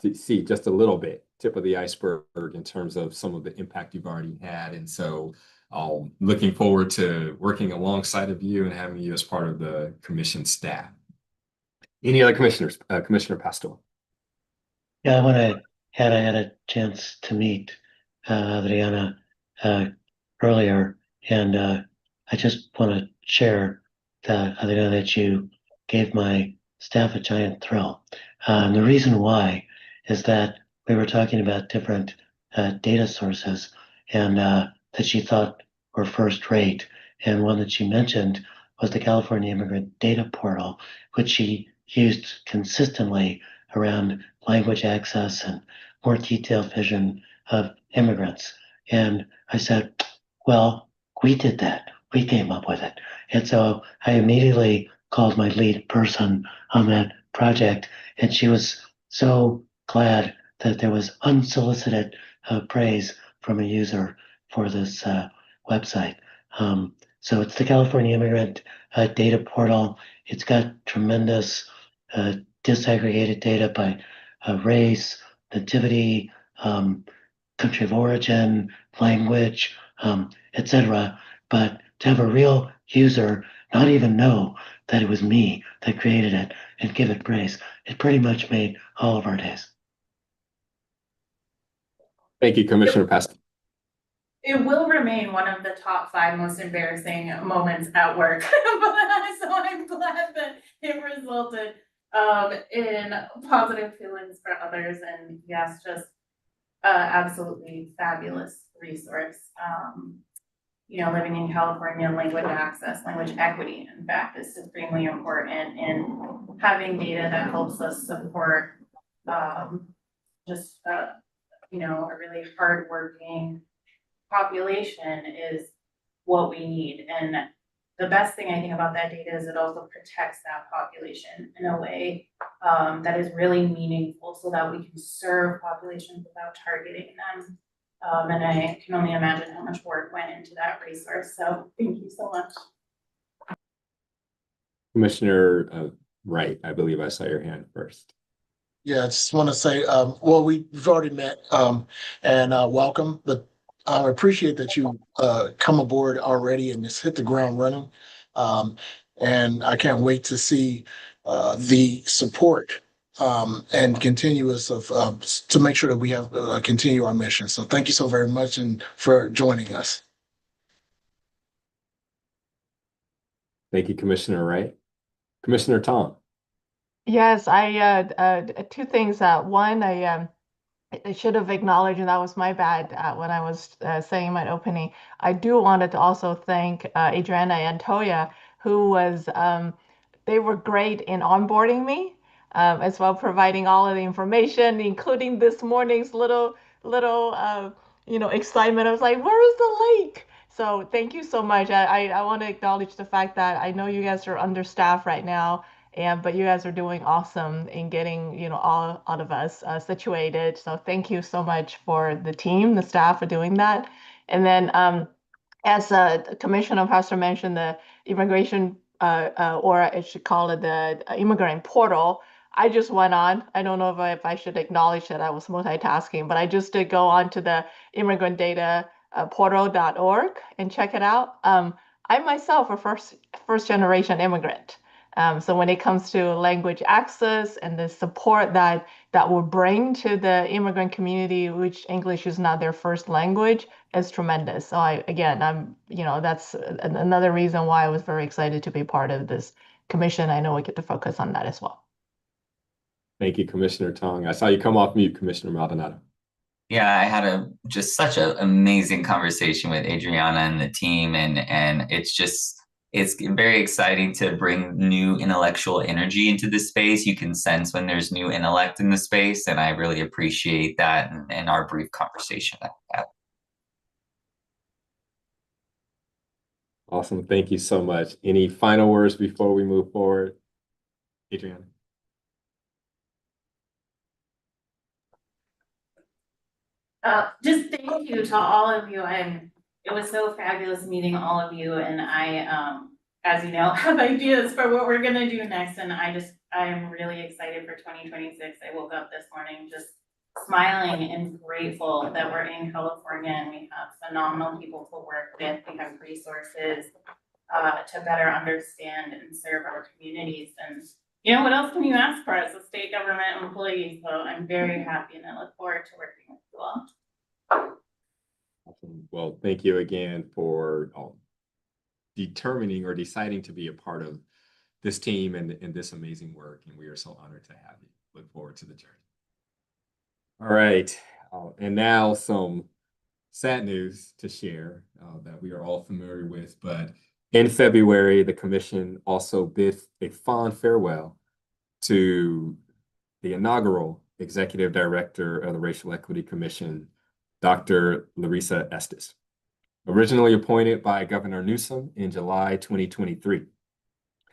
to see just a little bit, tip of the iceberg in terms of some of the impact you've already had. And so looking forward to working alongside of you and having you as part of the commission staff. Any other commissioners? Commissioner Pastor. Yeah, when I had a chance to meet Adriana earlier, and I just want to share that Adriana, that you gave my staff a giant thrill. And the reason why is that we were talking about different data sources and that she thought were first rate. And one that she mentioned was the California Immigrant Data Portal, which she used consistently around language access and more detailed vision of immigrants. And I said, well, we did that. We came up with it. And so I immediately called my lead person on that project, and she was so glad that there was unsolicited praise from a user for this website. So it's the California Immigrant Data Portal. It's got tremendous disaggregated data by race, nativity, country of origin, language, etc. But to have a real user not even know that it was me that created it and give it praise, it pretty much made all of our days. Thank you, Commissioner Pascal. It will remain one of the top 5 most embarrassing moments at work. So I'm glad that it resulted in positive feelings for others, and yes, just absolutely fabulous resource. Living in California, language access, language equity, in fact, is supremely important in having data that helps us support a really hardworking population is what we need. And the best thing I think about that data is it also protects that population in a way that is really meaningful so that we can serve populations without targeting them. And I can only imagine how much work went into that resource. So thank you so much. Commissioner Wright, I believe I saw your hand first. Yeah, I just want to say, well, we've already met, and welcome, but I appreciate that you come aboard already and just hit the ground running. And I can't wait to see the support and continuous of to make sure that we have continue our mission. So thank you so very much and for joining us. Thank you, Commissioner Wright. Commissioner Tom. Yes, two things. One, I should have acknowledged, and that was my bad when I was saying my opening. I do wanted to also thank Adriana and Toya, who was they were great in onboarding me, as well providing all of the information, including this morning's little excitement. I was like, "Where is the lake?" So thank you so much. I want to acknowledge the fact that I know you guys are understaffed right now, but you guys are doing awesome in getting all of us situated. So thank you so much for the team, the staff for doing that. And then as Commissioner Pastor mentioned, the immigration or I should call it the immigrant portal. I just went on. I don't know if I should acknowledge that I was multitasking, but I just did go on to the immigrant data portal.org and check it out. I myself a first generation immigrant. So when it comes to language access and the support that will bring to the immigrant community, which English is not their first language, is tremendous. So that's another reason why I was very excited to be part of this commission. I know we get to focus on that as well. Thank you, Commissioner Tong. I saw you come off mute, Commissioner Maldonado. Yeah, I had just such an amazing conversation with Adriana and the team, and it's very exciting to bring new intellectual energy into the space. You can sense when there's new intellect in the space, and I really appreciate that and our brief conversation that we had. Awesome. Thank you so much. Any final words before we move forward? Adriana. Just thank you to all of you. It was so fabulous meeting all of you, and I, as you know, have ideas for what we're gonna do next, and I am really excited for 2026. I woke up this morning just smiling and grateful that we're in California and we have phenomenal people to work with. We have resources to better understand and serve our communities. And what else can you ask for as a state government employee? So I'm very happy and I look forward to working with you all. Awesome. Well, thank you again for determining or deciding to be a part of this team and this amazing work. And we are so honored to have you. Look forward to the journey. All right. And now some sad news to share that we are all familiar with. But in February, the commission also bid a fond farewell to the inaugural executive director of the Racial Equity Commission, Dr. Larissa Estes. Originally appointed by Governor Newsom in July 2023.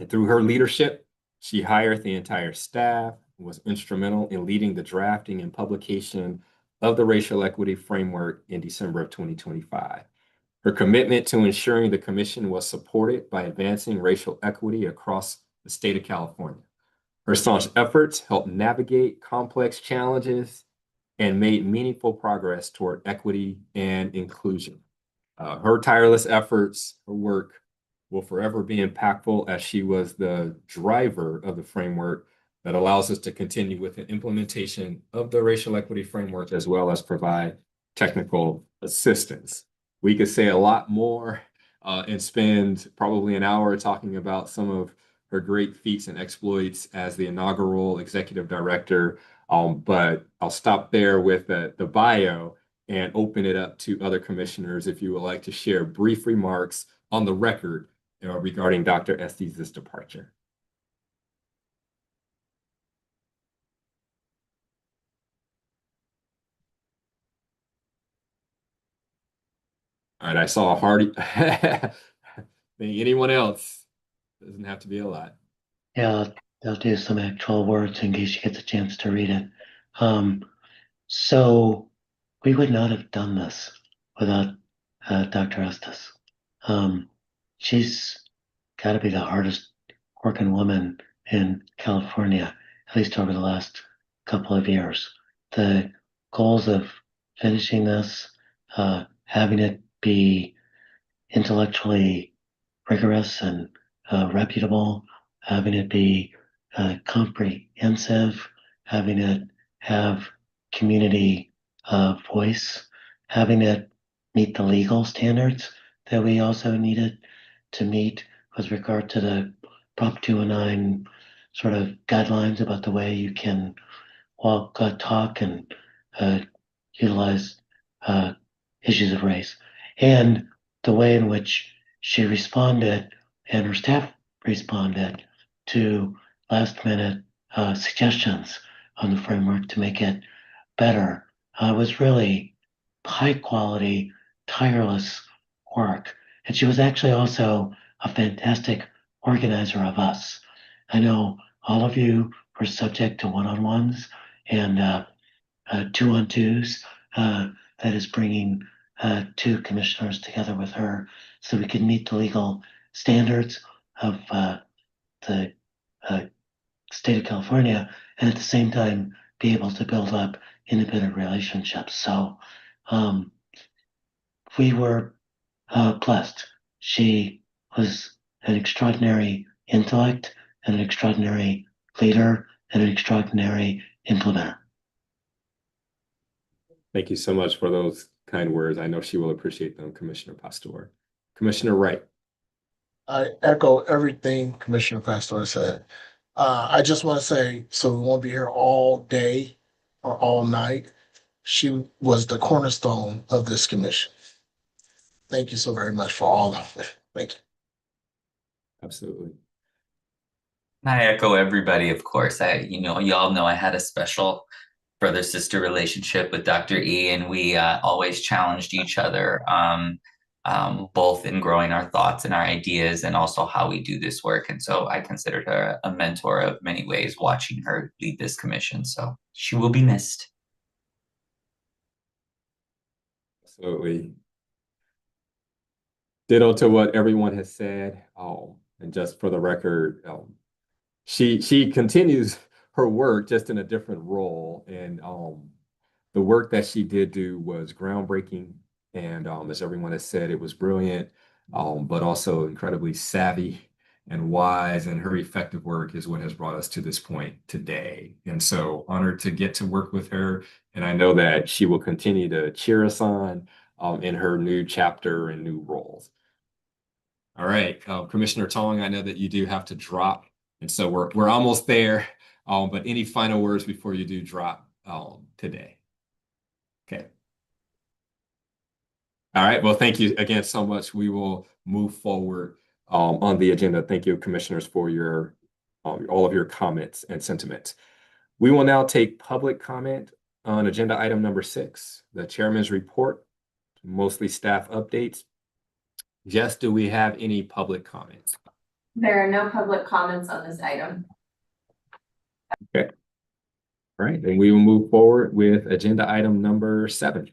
And through her leadership, she hired the entire staff, was instrumental in leading the drafting and publication of the Racial Equity Framework in December of 2025. Her commitment to ensuring the commission was supported by advancing racial equity across the state of California. Her staunch efforts helped navigate complex challenges and made meaningful progress toward equity and inclusion. Her tireless efforts, her work will forever be impactful as she was the driver of the framework that allows us to continue with the implementation of the racial equity framework as well as provide technical assistance. We could say a lot more and spend probably an hour talking about some of her great feats and exploits as the inaugural executive director, but I'll stop there with the bio and open it up to other commissioners if you would like to share brief remarks on the record regarding Dr. Estes' departure. All right, I saw a hearty. Anyone else? Doesn't have to be a lot. Yeah, I'll do some actual words in case you get the chance to read it. So we would not have done this without Dr. Estes. She's got to be the hardest working woman in California, at least over the last couple of years. The goals of finishing this, having it be intellectually rigorous and reputable, having it be comprehensive, having it have community voice, having it meet the legal standards that we also needed to meet with regard to the Prop 209 sort of guidelines about the way you can walk, talk, and utilize issues of race, and the way in which she responded and her staff responded to last minute suggestions on the framework to make it better was really high quality, tireless work. And she was actually also a fantastic organizer of us. I know all of you were subject to one-on-ones and two-on-twos. That is bringing two commissioners together with her so we can meet the legal standards of the state of California and at the same time be able to build up independent relationships. So we were blessed. She was an extraordinary intellect and an extraordinary leader and an extraordinary implementer. Thank you so much for those kind words. I know she will appreciate them, Commissioner Pastor. Commissioner Wright. I echo everything Commissioner Pastor said. I just want to say, so we won't be here all day or all night. She was the cornerstone of this commission. Thank you so very much for all of it. Thank you. Absolutely. I echo everybody, of course. Y'all know I had a special brother-sister relationship with Dr. E, and we always challenged each other, both in growing our thoughts and our ideas and also how we do this work. And so I considered her a mentor of many ways, watching her lead this commission. So she will be missed. Absolutely. Ditto to what everyone has said. And just for the record, she continues her work just in a different role. And the work that she did do was groundbreaking. And as everyone has said, it was brilliant, but also incredibly savvy and wise. And her effective work is what has brought us to this point today. And so honored to get to work with her. And I know that she will continue to cheer us on in her new chapter and new roles. All right, Commissioner Tong, I know that you do have to drop. And so we're almost there. But any final words before you do drop today? All right, well, thank you again so much. We will move forward on the agenda. Thank you, commissioners, for your all of your comments and sentiments. We will now take public comment on agenda item number 6, the chairman's report, mostly staff updates. Jess, do we have any public comments? There are no public comments on this item. All right, then we will move forward with agenda item number 7,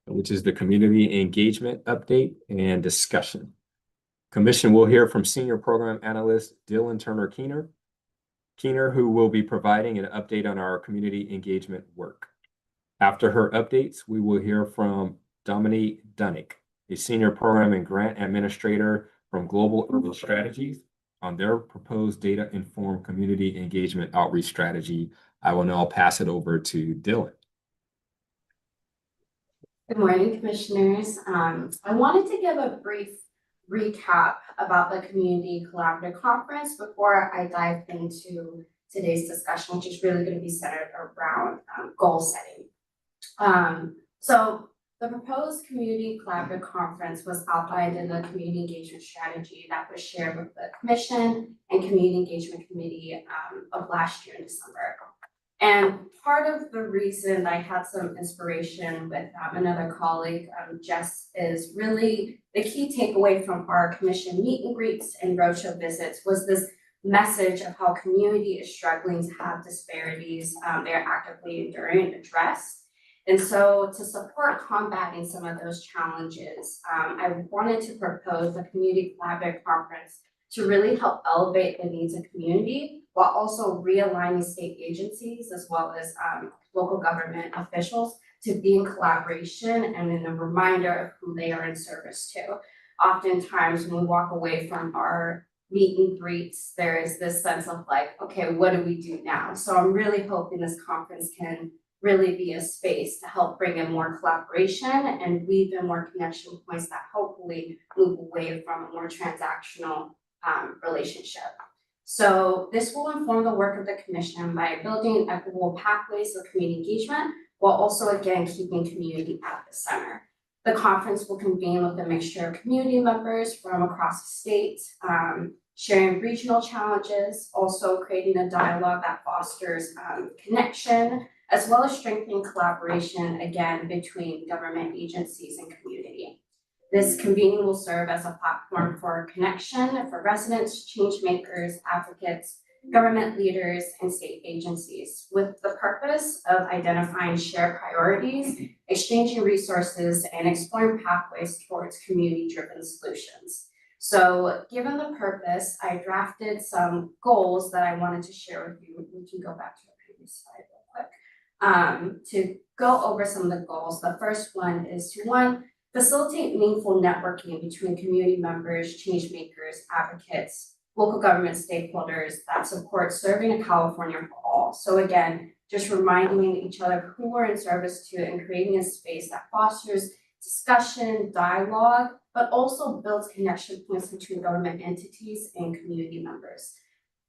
which is the community engagement update and discussion. Commission will hear from Senior Program Analyst Dylan Turner-Keener, who will be providing an update on our community engagement work. After her updates, we will hear from Dominique Dunnick, a Senior Program and Grant Administrator from Global Urban Strategies, on their proposed data-informed community engagement outreach strategy. I will now pass it over to Dylan. Good morning, commissioners. I wanted to give a brief recap about the Community Collaborative Conference before I dive into today's discussion, which is really going to be centered around goal setting. So the proposed Community Collaborative Conference was outlined in the Community Engagement Strategy that was shared with the Commission and Community Engagement Committee of last year in December. And part of the reason I had some inspiration with another colleague, Jess, is really the key takeaway from our commission meet and greets and roadshow visits was this message of how community is struggling to have disparities they are actively enduring and addressed. And so to support combating some of those challenges, I wanted to propose a community collaborative conference to really help elevate the needs of community while also realigning state agencies as well as local government officials to be in collaboration and in a reminder of who they are in service to. Oftentimes when we walk away from our meet and greets, there is this sense of like, okay, what do we do now? So I'm really hoping this conference can really be a space to help bring in more collaboration and weave in more connection points that hopefully move away from a more transactional relationship. So this will inform the work of the commission by building equitable pathways of community engagement while also again keeping community at the center. The conference will convene with a mixture of community members from across the state, sharing regional challenges, also creating a dialogue that fosters connection, as well as strengthening collaboration, again, between government agencies and community. This convening will serve as a platform for connection for residents, change makers, advocates, government leaders, and state agencies, with the purpose of identifying shared priorities, exchanging resources, and exploring pathways towards community-driven solutions. So given the purpose, I drafted some goals that I wanted to share with you. We can go back to the previous slide real quick. To go over some of the goals, the first one is to, one, facilitate meaningful networking between community members, change makers, advocates, local government stakeholders that support serving in California for all. So again, just reminding each other who we're in service to and creating a space that fosters discussion, dialogue, but also builds connection points between government entities and community members.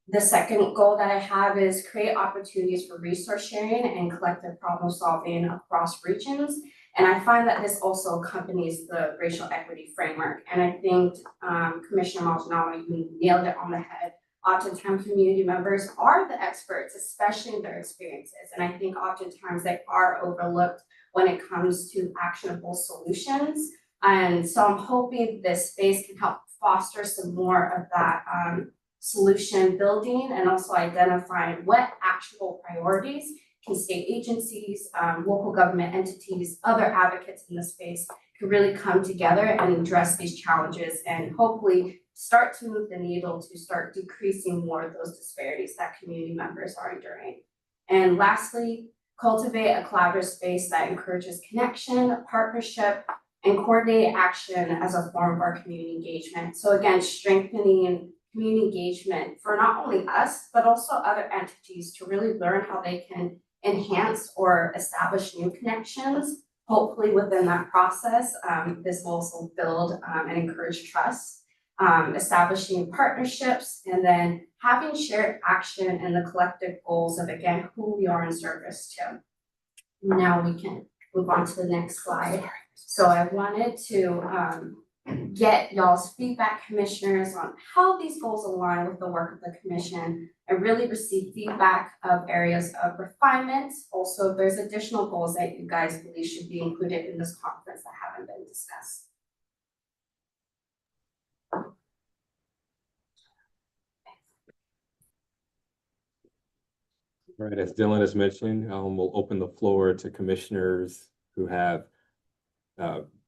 The second goal that I have is create opportunities for resource sharing and collective problem solving across regions. And I find that this also accompanies the racial equity framework. And I think Commissioner Maldonado, you nailed it on the head. Oftentimes community members are the experts, especially in their experiences. And I think oftentimes they are overlooked when it comes to actionable solutions. And so I'm hoping this space can help foster some more of that solution building and also identifying what actionable priorities can state agencies, local government entities, other advocates in the space can really come together and address these challenges and hopefully start to move the needle to start decreasing more of those disparities that community members are enduring. And lastly, cultivate a collaborative space that encourages connection, partnership, and coordinated action as a form of our community engagement. So again, strengthening community engagement for not only us, but also other entities to really learn how they can enhance or establish new connections. Hopefully within that process, this will also build and encourage trust, establishing partnerships, and then having shared action and the collective goals of, again, who we are in service to. Now we can move on to the next slide. So I wanted to get y'all's feedback, commissioners, on how these goals align with the work of the commission and really receive feedback of areas of refinement. Also, if there's additional goals that you guys believe should be included in this conference that haven't been discussed. Right, as Dylan has mentioned, we'll open the floor to commissioners who have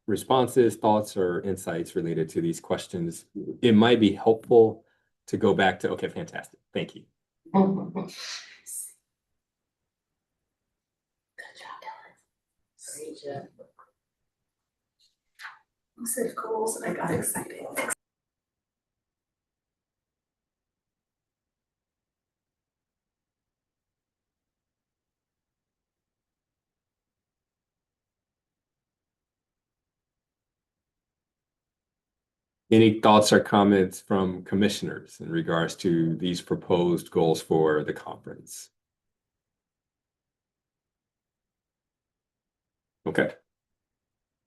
responses, thoughts, or insights related to these questions. It might be helpful to go back to, okay, fantastic, thank you. Good job, Dylan. Great job. I said goals and I got excited. Any thoughts or comments from commissioners in regards to these proposed goals for the conference? Okay.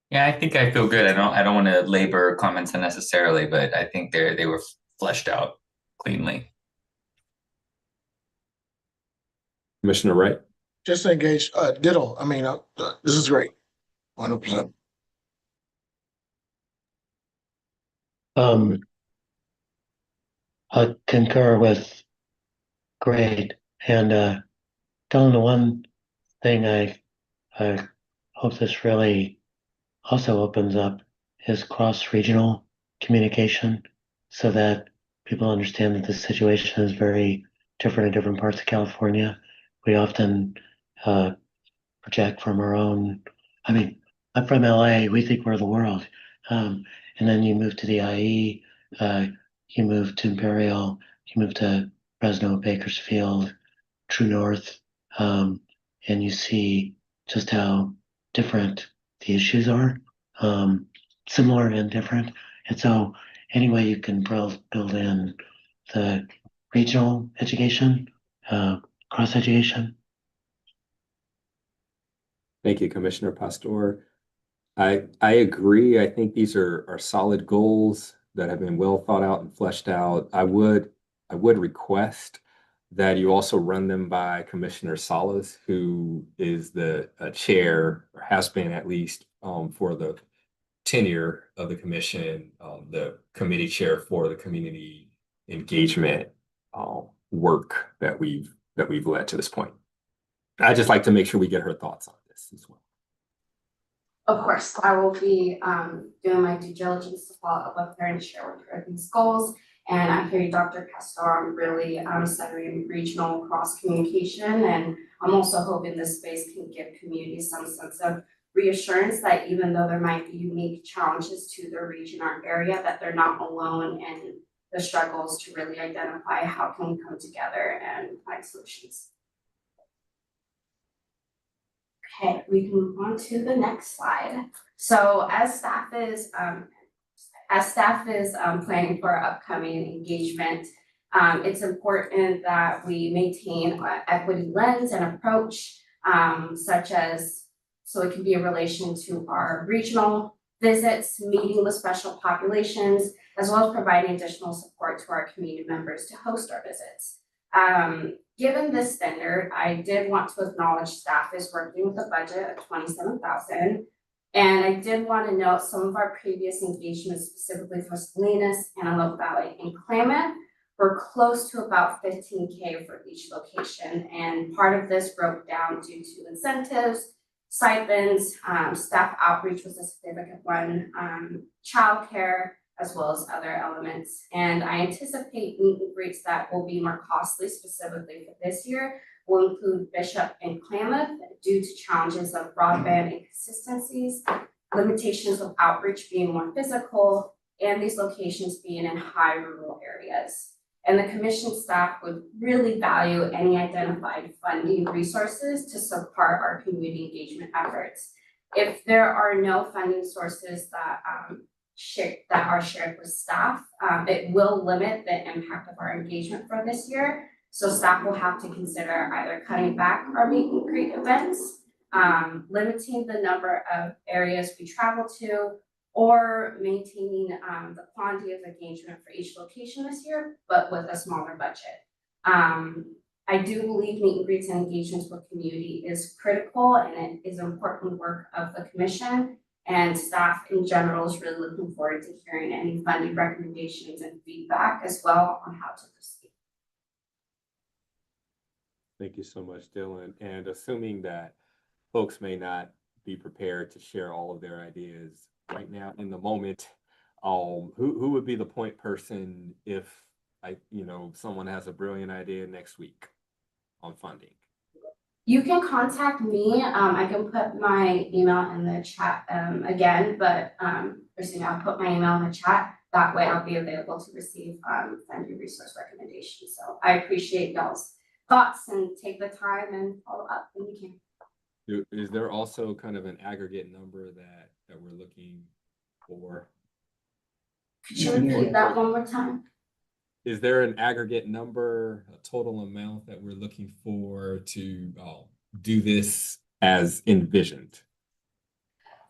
Yeah, I think I feel good. I don't want to labor comments unnecessarily, but I think they were fleshed out cleanly. Commissioner Wright? Just engage, ditto. I mean, this is great. 100%. I concur with great. And Dylan, the one thing I hope this really also opens up is cross-regional communication so that people understand that the situation is very different in different parts of California. We often project from our own, I mean, I'm from LA, we think we're the world. And then you move to the IE, you move to Imperial, you move to Fresno, Bakersfield, True North, and you see just how different the issues are, similar and different. And so any way you can build in the regional education, cross education. Thank you, Commissioner Pastor. I agree. I think these are solid goals that have been well thought out and fleshed out. I would request that you also run them by Commissioner Salas, who is the chair, or has been at least, for the tenure of the commission, the committee chair for the community engagement work that we've led to this point. I'd just like to make sure we get her thoughts on this as well. Of course, I will be doing my due diligence to follow up with her and share with her these goals. And I hear you, Dr. Pastor, I'm really studying regional cross communication, and I'm also hoping this space can give communities some sense of reassurance that even though there might be unique challenges to their region or area, that they're not alone in the struggles to really identify how can we come together and find solutions. Okay, we can move on to the next slide. So as staff is planning for our upcoming engagement, it's important that we maintain an equity lens and approach, such as, so it can be in relation to our regional visits, meeting with special populations, as well as providing additional support to our community members to host our visits. Given this standard, I did want to acknowledge staff is working with a budget of $27,000. And I did want to note some of our previous engagements, specifically for Salinas, Antelope Valley, and Klamath, were close to about $15K for each location. And part of this broke down due to incentives, stipends, staff outreach was a significant one, childcare, as well as other elements. And I anticipate meet and greets that will be more costly, specifically for this year, will include Bishop and Klamath due to challenges of broadband inconsistencies, limitations of outreach being more physical, and these locations being in high rural areas. And the commission staff would really value any identified funding resources to support our community engagement efforts. If there are no funding sources that are shared with staff, it will limit the impact of our engagement for this year. So staff will have to consider either cutting back our meet and greet events, limiting the number of areas we travel to, or maintaining the quantity of engagement for each location this year, but with a smaller budget. I do believe meet and greets and engagements with community is critical, and it is important work of the commission, and staff in general is really looking forward to hearing any funding recommendations and feedback as well on how to proceed. Thank you so much, Dylan. And assuming that folks may not be prepared to share all of their ideas right now in the moment, who would be the point person if someone has a brilliant idea next week on funding? You can contact me. I can put my email in the chat again, but Christina, I'll put my email in the chat. That way I'll be available to receive funding resource recommendations. So I appreciate y'all's thoughts and take the time and follow up when you can. Is there also kind of an aggregate number that we're looking for? Could you repeat that one more time? Is there an aggregate number, a total amount that we're looking for to do this as envisioned?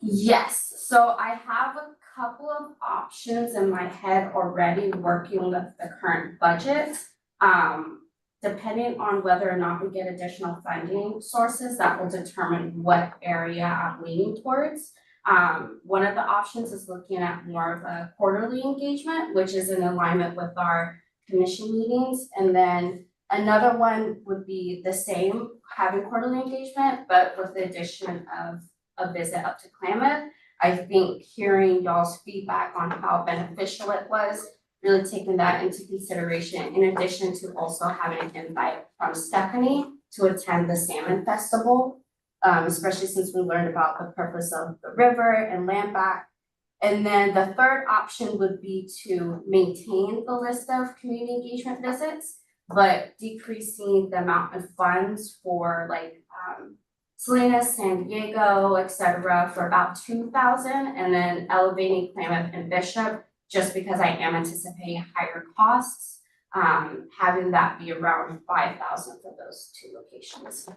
Yes, so I have a couple of options in my head already working with the current budget. Depending on whether or not we get additional funding sources, that will determine what area I'm leaning towards. One of the options is looking at more of a quarterly engagement, which is in alignment with our commission meetings. And then another one would be the same, having quarterly engagement, but with the addition of a visit up to Klamath. I think hearing y'all's feedback on how beneficial it was, really taking that into consideration, in addition to also having an invite from Stephanie to attend the Salmon Festival, especially since we learned about the purpose of the river and land back. And then the third option would be to maintain the list of community engagement visits, but decreasing the amount of funds for like Salinas, San Diego, etc., for about 2,000, and then elevating Klamath and Bishop, just because I am anticipating higher costs, having that be around 5,000 for those two locations.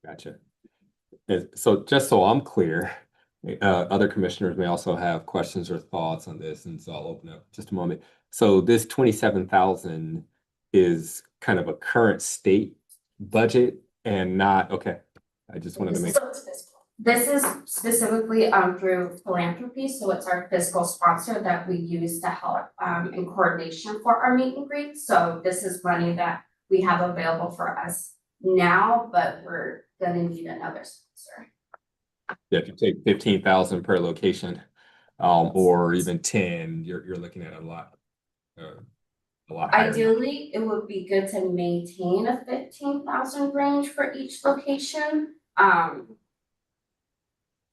Gotcha. So just so I'm clear, other commissioners may also have questions or thoughts on this, and so I'll open up just a moment. So this 27,000 is kind of a current state budget and not, okay. I just wanted to make. This is specifically through philanthropy, so it's our fiscal sponsor that we use to help in coordination for our meet and greet. So this is money that we have available for us now, but we're gonna need another sponsor. Yeah, if you take 15,000 per location, or even 10, you're looking at a lot higher. Ideally, it would be good to maintain a 15,000 range for each location.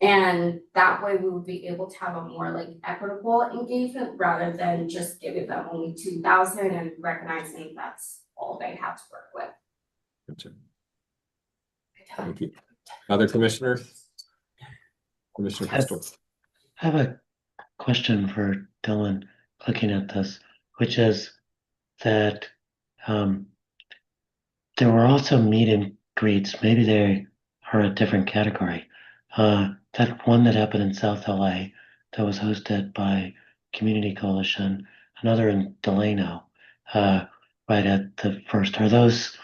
And that way we would be able to have a more like equitable engagement rather than just giving them only 2,000 and recognizing that's all they have to work with. Gotcha. Thank you. Other commissioners? Commissioner Pastor. I have a question for Dylan looking at this, which is that there were also meet and greets. Maybe they are a different category. That one that happened in South LA that was hosted by Community Coalition, another in Delano, right at the first. Are those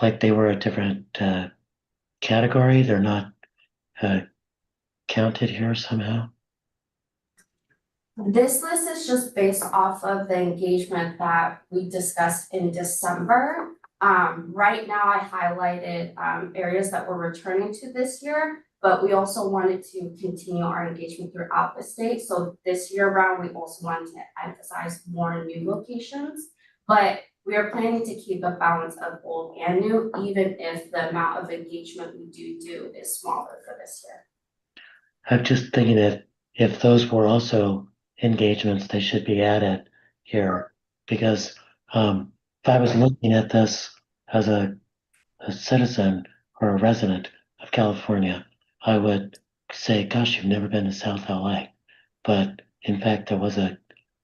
like they were a different category? They're not counted here somehow? This list is just based off of the engagement that we discussed in December. Right now I highlighted areas that we're returning to this year, but we also wanted to continue our engagement throughout the state. So this year round, we also wanted to emphasize more new locations, but we are planning to keep a balance of old and new, even if the amount of engagement we do is smaller for this year. I'm just thinking that if those were also engagements, they should be added here, because if I was looking at this as a citizen or a resident of California, I would say, gosh, you've never been to South LA. But in fact, there was a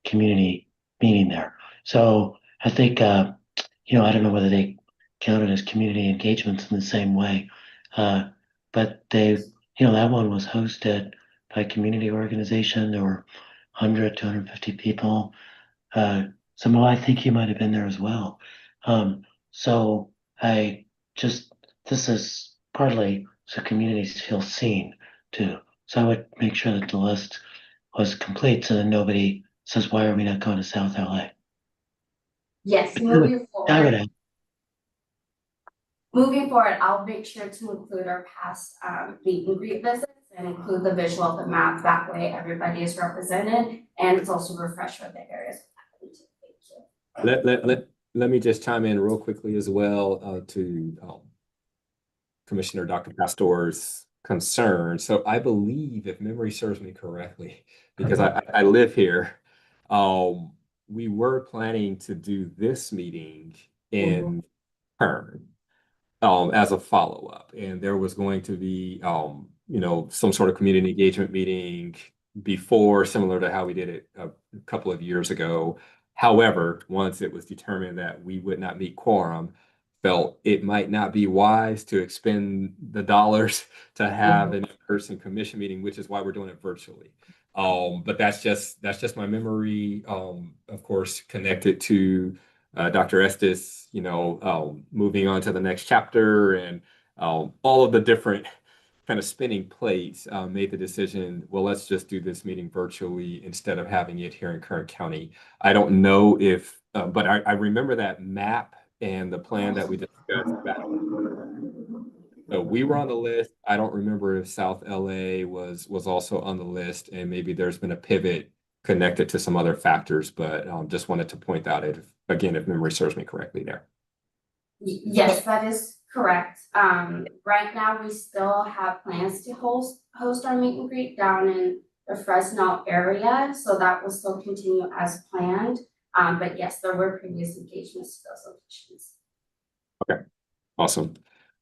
community meeting there. So I think, I don't know whether they counted as community engagements in the same way. but that one was hosted by a community organization. There were 100, 250 people. So I think you might have been there as well. So this is partly so communities feel seen too. So I would make sure that the list was complete so that nobody says, why are we not going to South LA? Yes, I would add. Moving forward, I'll make sure to include our past meet and greet visits and include the visual of the map. That way everybody is represented and it's also refreshed what the areas. Thank you. Let me just chime in real quickly as well to Commissioner Dr. Pastor's concern. So I believe, if memory serves me correctly, because I live here, we were planning to do this meeting in turn as a follow-up. And there was going to be, some sort of community engagement meeting before, similar to how we did it a couple of years ago. However, once it was determined that we would not meet quorum, felt it might not be wise to expend the dollars to have an in-person commission meeting, which is why we're doing it virtually. But that's just my memory, of course, connected to Dr. Estes, moving on to the next chapter and all of the different kind of spinning plates, made the decision, well, let's just do this meeting virtually instead of having it here in Kern County. I don't know if, but I remember that map and the plan that we discussed back. So we were on the list. I don't remember if South LA was also on the list, and maybe there's been a pivot connected to some other factors, but just wanted to point out it again, if memory serves me correctly there. Yes, that is correct. Right now we still have plans to host our meet and greet down in the Fresno area, so that will still continue as planned. But yes, there were previous engagements to those locations. Okay, awesome.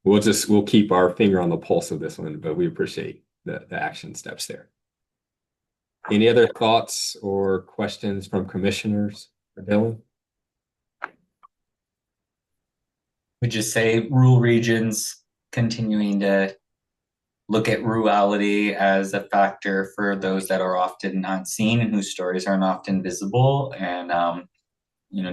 We'll keep our finger on the pulse of this one, but we appreciate the action steps there. Any other thoughts or questions from commissioners or Dylan? We just say rural regions continuing to look at rurality as a factor for those that are often unseen and whose stories aren't often visible, and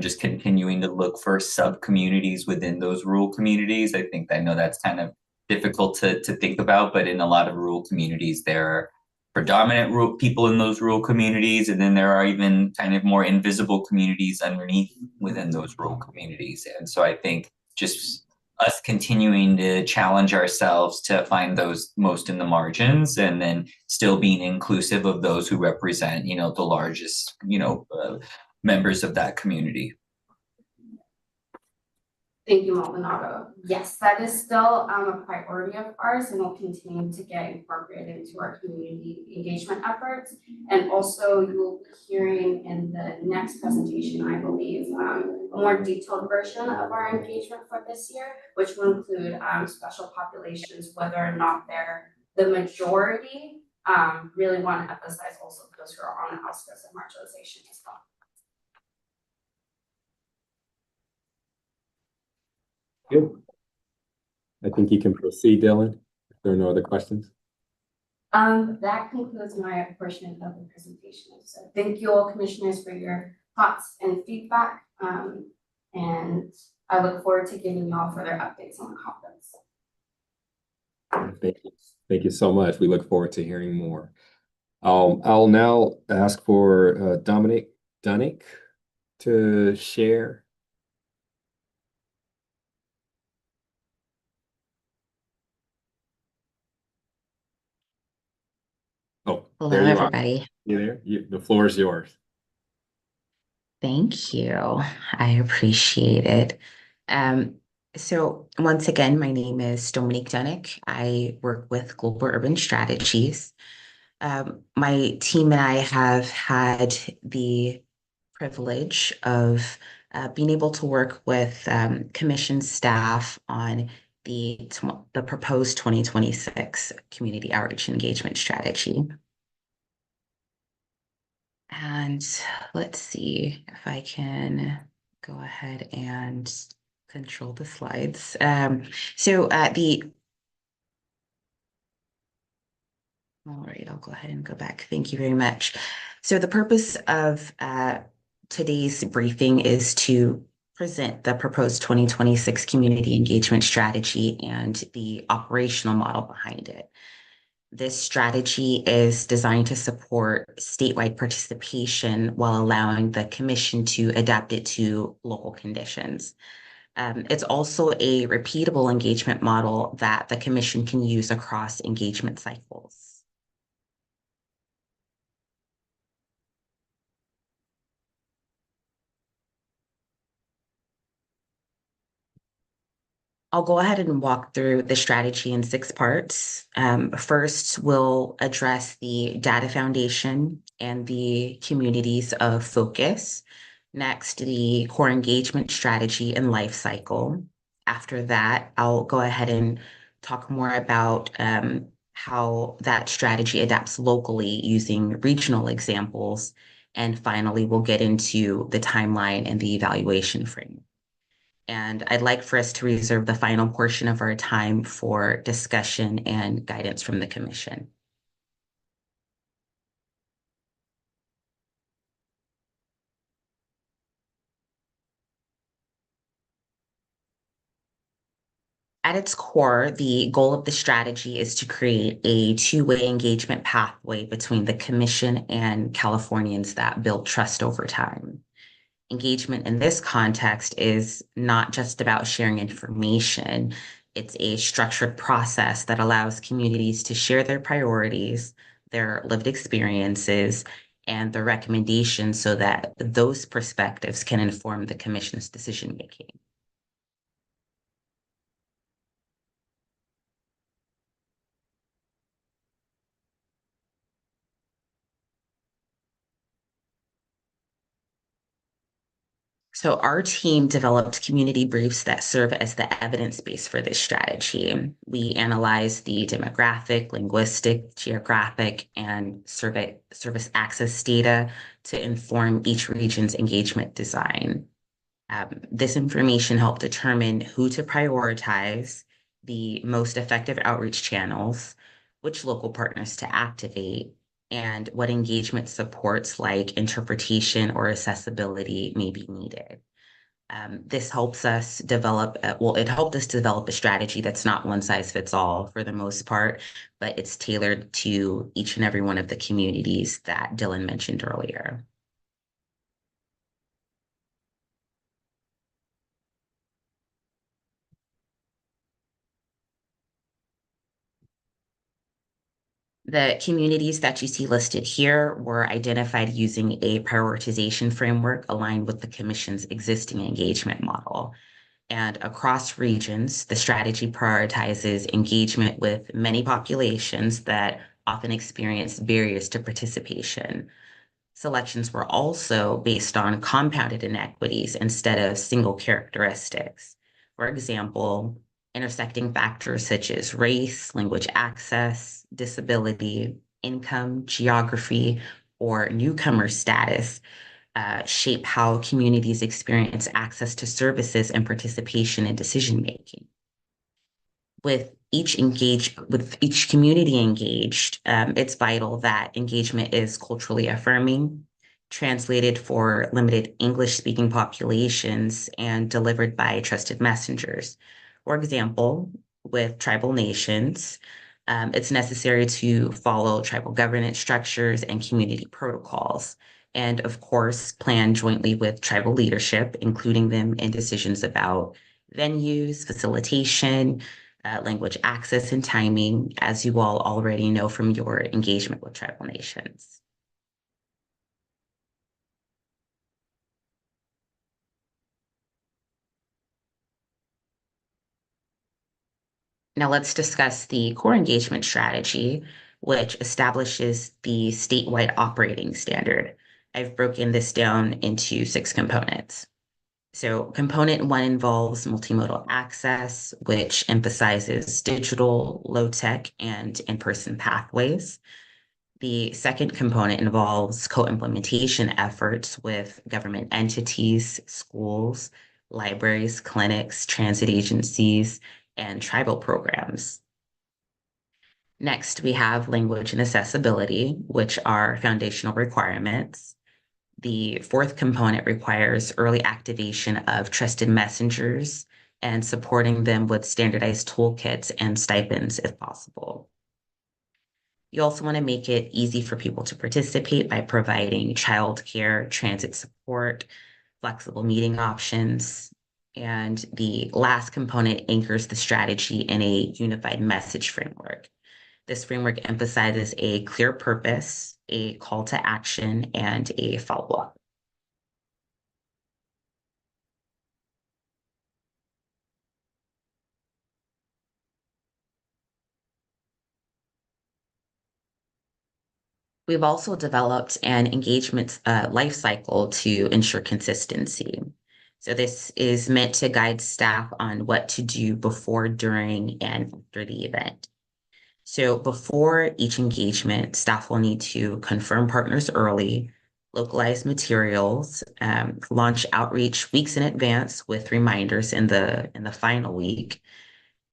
just continuing to look for sub communities within those rural communities. I know that's kind of difficult to think about, but in a lot of rural communities, there are predominant rural people in those rural communities, and then there are even kind of more invisible communities underneath within those rural communities. And so I think just us continuing to challenge ourselves to find those most in the margins, and then still being inclusive of those who represent, the largest, members of that community. Thank you, Maldonado. Yes, that is still a priority of ours and will continue to get incorporated into our community engagement efforts. And also you will be hearing in the next presentation, I believe, a more detailed version of our engagement for this year, which will include special populations, whether or not they're the majority. Really want to emphasize also those who are on the outskirts of marginalization as well. Good. I think you can proceed, Dylan, if there are no other questions. That concludes my portion of the presentation. So thank you all commissioners for your thoughts and feedback. And I look forward to giving you all further updates on the conference. Thank you. Thank you so much. We look forward to hearing more. I'll now ask for Dominic Dunnick to share. Oh, Hello, there you everybody. are. You there? The floor is yours. Thank you. I appreciate it. So once again, my name is Dominique Dunnick. I work with Global Urban Strategies. My team and I have had the privilege of being able to work with commission staff on the proposed 2026 Community Outreach Engagement Strategy. And let's see if I can go ahead and control the slides. So the All right, I'll go ahead and go back. Thank you very much. So the purpose of today's briefing is to present the proposed 2026 community engagement strategy and the operational model behind it. This strategy is designed to support statewide participation while allowing the commission to adapt it to local conditions. It's also a repeatable engagement model that the commission can use across engagement cycles. I'll go ahead and walk through the strategy in 6 parts. First, we'll address the data foundation and the communities of focus. Next, the core engagement strategy and life cycle. After that, I'll go ahead and talk more about how that strategy adapts locally using regional examples. And finally, we'll get into the timeline and the evaluation framework. And I'd like for us to reserve the final portion of our time for discussion and guidance from the commission. At its core, the goal of the strategy is to create a two-way engagement pathway between the commission and Californians that build trust over time. Engagement in this context is not just about sharing information. It's a structured process that allows communities to share their priorities, their lived experiences, and their recommendations so that those perspectives can inform the commission's decision-making. So our team developed community briefs that serve as the evidence base for this strategy. We analyze the demographic, linguistic, geographic, and service access data to inform each region's engagement design. This information helped determine who to prioritize, the most effective outreach channels, which local partners to activate, and what engagement supports like interpretation or accessibility may be needed. This helps us develop, it helped us develop a strategy that's not one size fits all for the most part, but it's tailored to each and every one of the communities that Dylan mentioned earlier. The communities that you see listed here were identified using a prioritization framework aligned with the Commission's existing engagement model. And across regions, the strategy prioritizes engagement with many populations that often experience barriers to participation. Selections were also based on compounded inequities instead of single characteristics. For example, intersecting factors such as race, language access, disability, income, geography, or newcomer status shape how communities experience access to services and participation in decision-making. With each community engaged, it's vital that engagement is culturally affirming, translated for limited English-speaking populations, and delivered by trusted messengers. For example, with tribal nations, it's necessary to follow tribal governance structures and community protocols, and of course, plan jointly with tribal leadership, including them in decisions about venues, facilitation, language access and timing, as you all already know from your engagement with tribal nations. Now let's discuss the core engagement strategy, which establishes the statewide operating standard. I've broken this down into 6 components. So component 1 involves multimodal access, which emphasizes digital, low-tech, and in-person pathways. The second component involves co-implementation efforts with government entities, schools, libraries, clinics, transit agencies, and tribal programs. Next, we have language and accessibility, which are foundational requirements. The fourth component requires early activation of trusted messengers and supporting them with standardized toolkits and stipends if possible. You also want to make it easy for people to participate by providing childcare, transit support, flexible meeting options. And the last component anchors the strategy in a unified message framework. This framework emphasizes a clear purpose, a call to action, and a follow-up. We've also developed an engagement life cycle to ensure consistency. So this is meant to guide staff on what to do before, during, and after the event. So before each engagement, staff will need to confirm partners early, localize materials, launch outreach weeks in advance with reminders in the final week.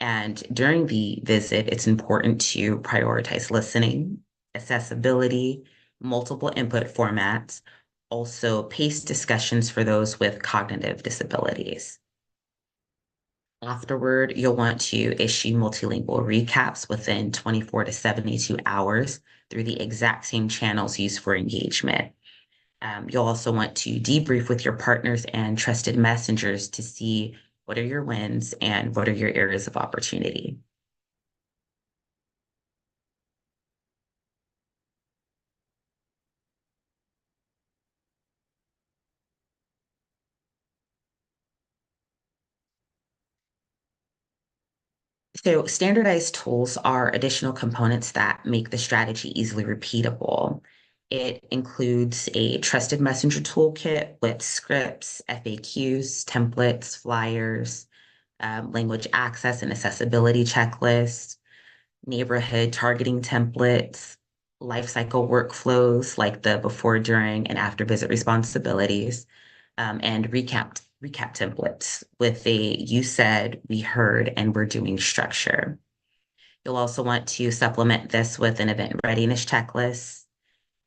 And during the visit, it's important to prioritize listening, accessibility, multiple input formats, also pace discussions for those with cognitive disabilities. Afterward, you'll want to issue multilingual recaps within 24 to 72 hours through the exact same channels used for engagement. You'll also want to debrief with your partners and trusted messengers to see what are your wins and what are your areas of opportunity. So standardized tools are additional components that make the strategy easily repeatable. It includes a trusted messenger toolkit with scripts, FAQs, templates, flyers, language access and accessibility checklists, neighborhood targeting templates, lifecycle workflows like the before, during, and after visit responsibilities, and recap templates with a you said, we heard, and we're doing structure. You'll also want to supplement this with an event readiness checklist.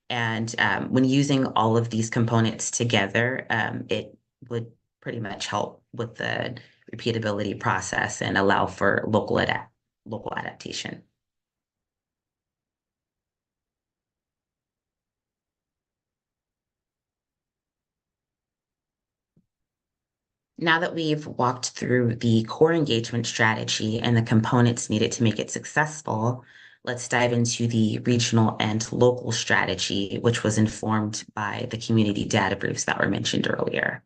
And when using all of these components together, it would pretty much help with the repeatability process and allow for local adaptation. Now that we've walked through the core engagement strategy and the components needed to make it successful, let's dive into the regional and local strategy, which was informed by the community data briefs that were mentioned earlier.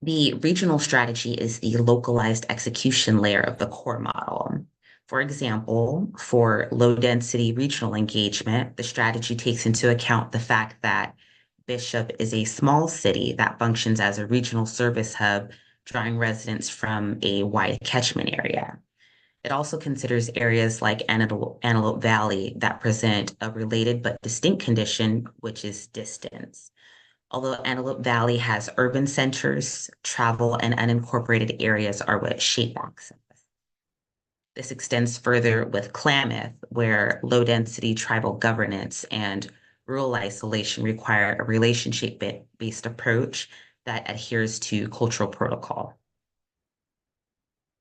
The regional strategy is the localized execution layer of the core model. For example, for low-density regional engagement, the strategy takes into account the fact that Bishop is a small city that functions as a regional service hub, drawing residents from a wide catchment area. It also considers areas like Antelope Valley that present a related but distinct condition, which is distance. Although Antelope Valley has urban centers, travel and unincorporated areas are what shape access. This extends further with Klamath, where low-density tribal governance and rural isolation require a relationship-based approach that adheres to cultural protocol.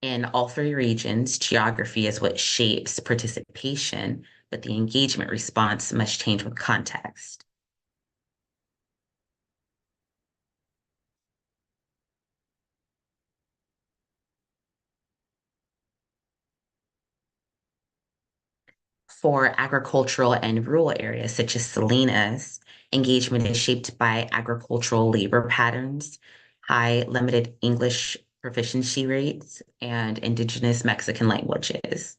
In all three regions, geography is what shapes participation, but the engagement response must change with context. For agricultural and rural areas such as Salinas, engagement is shaped by agricultural labor patterns, high limited English proficiency rates, and indigenous Mexican languages.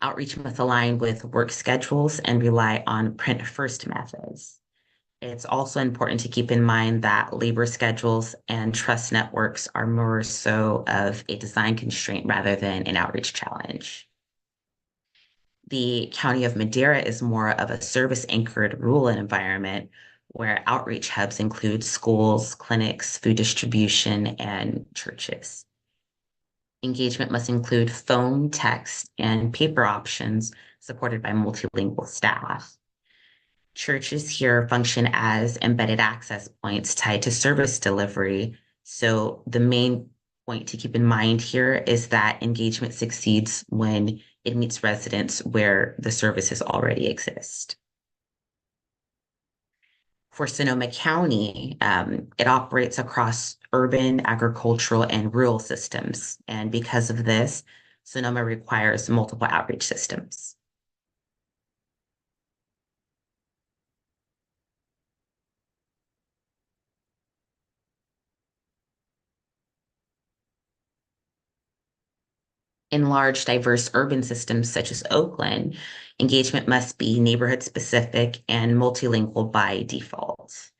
Outreach must align with work schedules and rely on print first methods. It's also important to keep in mind that labor schedules and trust networks are more so of a design constraint rather than an outreach challenge. The County of Madera is more of a service-anchored rural environment where outreach hubs include schools, clinics, food distribution, and churches. Engagement must include phone, text, and paper options supported by multilingual staff. Churches here function as embedded access points tied to service delivery. So the main point to keep in mind here is that engagement succeeds when it meets residents where the services already exist. For Sonoma County, it operates across urban, agricultural, and rural systems. And because of this, Sonoma requires multiple outreach systems. In large, diverse urban systems such as Oakland, engagement must be neighborhood specific and multilingual by default.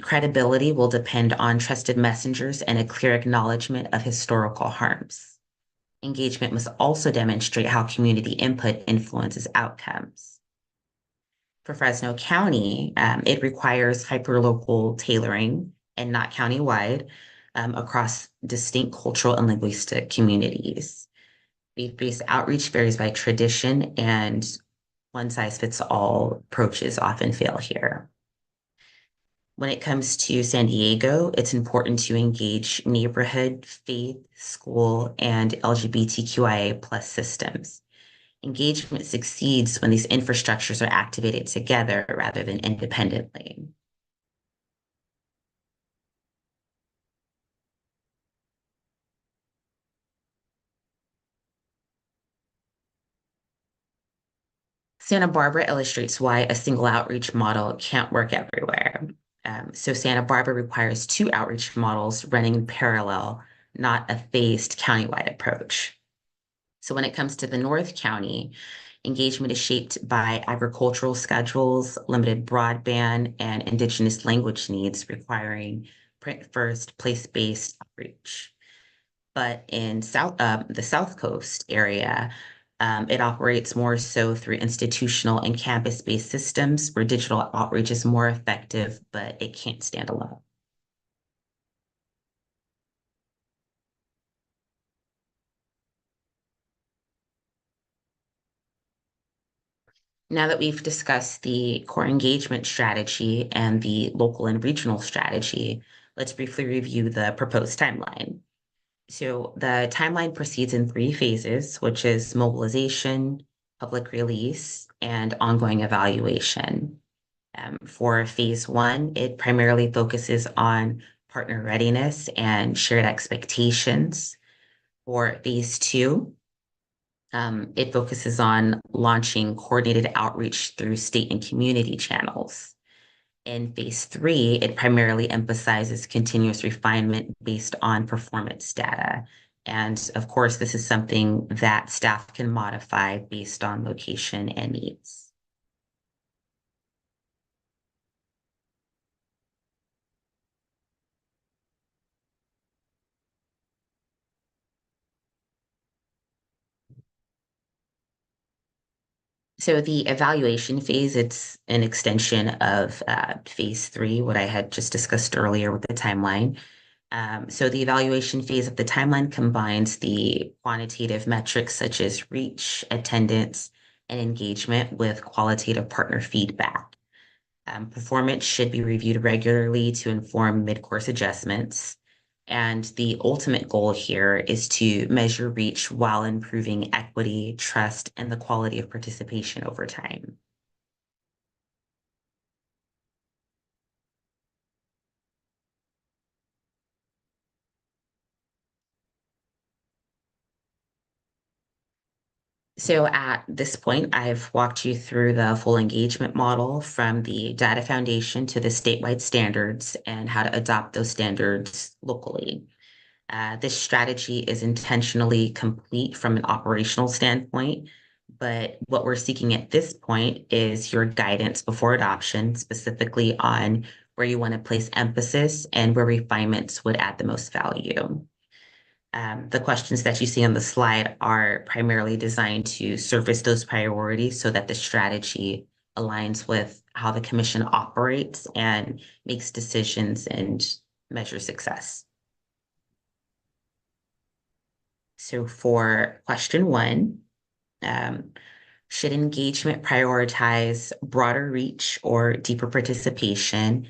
Credibility will depend on trusted messengers and a clear acknowledgement of historical harms. Engagement must also demonstrate how community input influences outcomes. For Fresno County, it requires hyperlocal tailoring and not countywide across distinct cultural and linguistic communities. Faith-based outreach varies by tradition, and one-size-fits-all approaches often fail here. When it comes to San Diego, it's important to engage neighborhood, faith, school, and LGBTQIA plus systems. Engagement succeeds when these infrastructures are activated together rather than independently. Santa Barbara illustrates why a single outreach model can't work everywhere. So Santa Barbara requires two outreach models running in parallel, not a phased countywide approach. So when it comes to the North County, engagement is shaped by agricultural schedules, limited broadband, and Indigenous language needs requiring print-first, place-based outreach. But in the South Coast area, it operates more so through institutional and campus-based systems where digital outreach is more effective, but it can't stand alone. Now that we've discussed the core engagement strategy and the local and regional strategy, let's briefly review the proposed timeline. So the timeline proceeds in 3 phases, which is mobilization, public release, and ongoing evaluation. For phase 1, it primarily focuses on partner readiness and shared expectations. For phase 2, it focuses on launching coordinated outreach through state and community channels. In phase 3, it primarily emphasizes continuous refinement based on performance data. And of course, this is something that staff can modify based on location and needs. So the evaluation phase, it's an extension of phase 3, what I had just discussed earlier with the timeline. So the evaluation phase of the timeline combines the quantitative metrics such as reach, attendance, and engagement with qualitative partner feedback. Performance should be reviewed regularly to inform mid-course adjustments. And the ultimate goal here is to measure reach while improving equity, trust, and the quality of participation over time. So at this point, I've walked you through the full engagement model from the data foundation to the statewide standards and how to adopt those standards locally. This strategy is intentionally complete from an operational standpoint, but what we're seeking at this point is your guidance before adoption, specifically on where you want to place emphasis and where refinements would add the most value. The questions that you see on the slide are primarily designed to surface those priorities so that the strategy aligns with how the commission operates and makes decisions and measures success. So for question one, should engagement prioritize broader reach or deeper participation?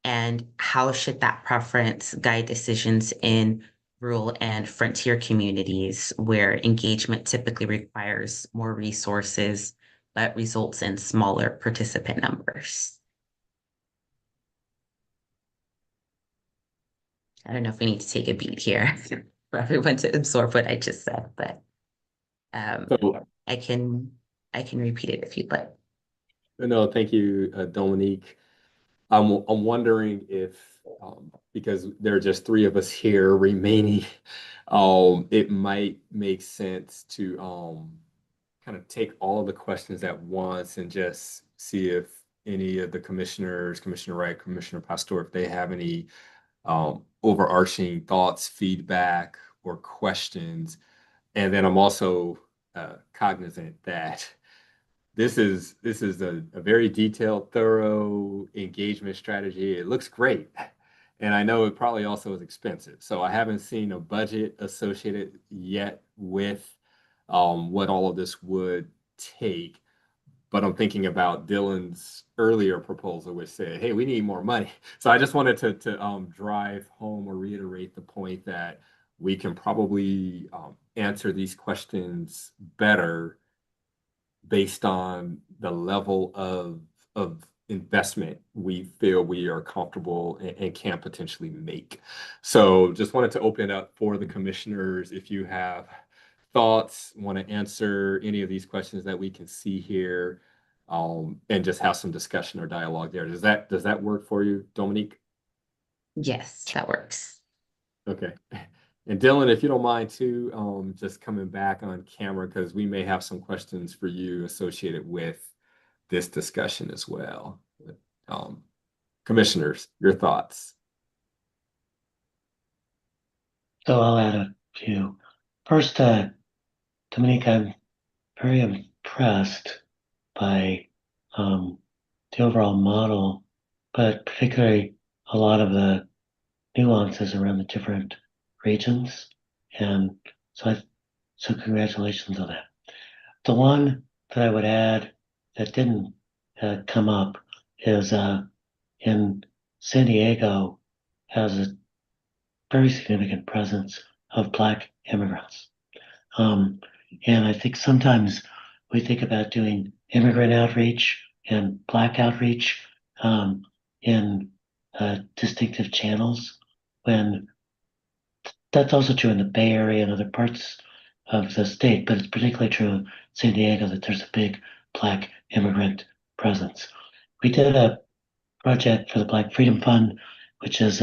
And how should that preference guide decisions in rural and frontier communities where engagement typically requires more resources but results in smaller participant numbers? I don't know if we need to take a beat here for everyone to absorb what I just said, but So, I can repeat it if you'd like. no, thank you, Dominique. I'm wondering if, because there are just three of us here remaining, it might make sense to kind of take all of the questions at once and just see if any of the commissioners, Commissioner Wright, Commissioner Pastor, if they have any overarching thoughts, feedback, or questions. And then I'm also cognizant that this is a very detailed, thorough engagement strategy. It looks great. And I know it probably also is expensive. So I haven't seen a budget associated yet with what all of this would take. But I'm thinking about Dylan's earlier proposal, which said, hey, we need more money. So I just wanted to drive home or reiterate the point that we can probably answer these questions better based on the level of investment we feel we are comfortable and can potentially make. So just wanted to open it up for the commissioners. If you have thoughts, want to answer any of these questions that we can see here, and just have some discussion or dialogue there. Does that work for you, Dominique? Yes, that works. Okay. And Dylan, if you don't mind too, just coming back on camera, because we may have some questions for you associated with this discussion as well. Commissioners, your thoughts. So I'll add a few. First, Dominique, I'm very impressed by the overall model, but particularly a lot of the nuances around the different regions. And so congratulations on that. The one that I would add that didn't come up is in San Diego has a very significant presence of Black immigrants. And I think sometimes we think about doing immigrant outreach and Black outreach in distinctive channels, when that's also true in the Bay Area and other parts of the state, but it's particularly true in San Diego that there's a big Black immigrant presence. We did a project for the Black Freedom Fund, which is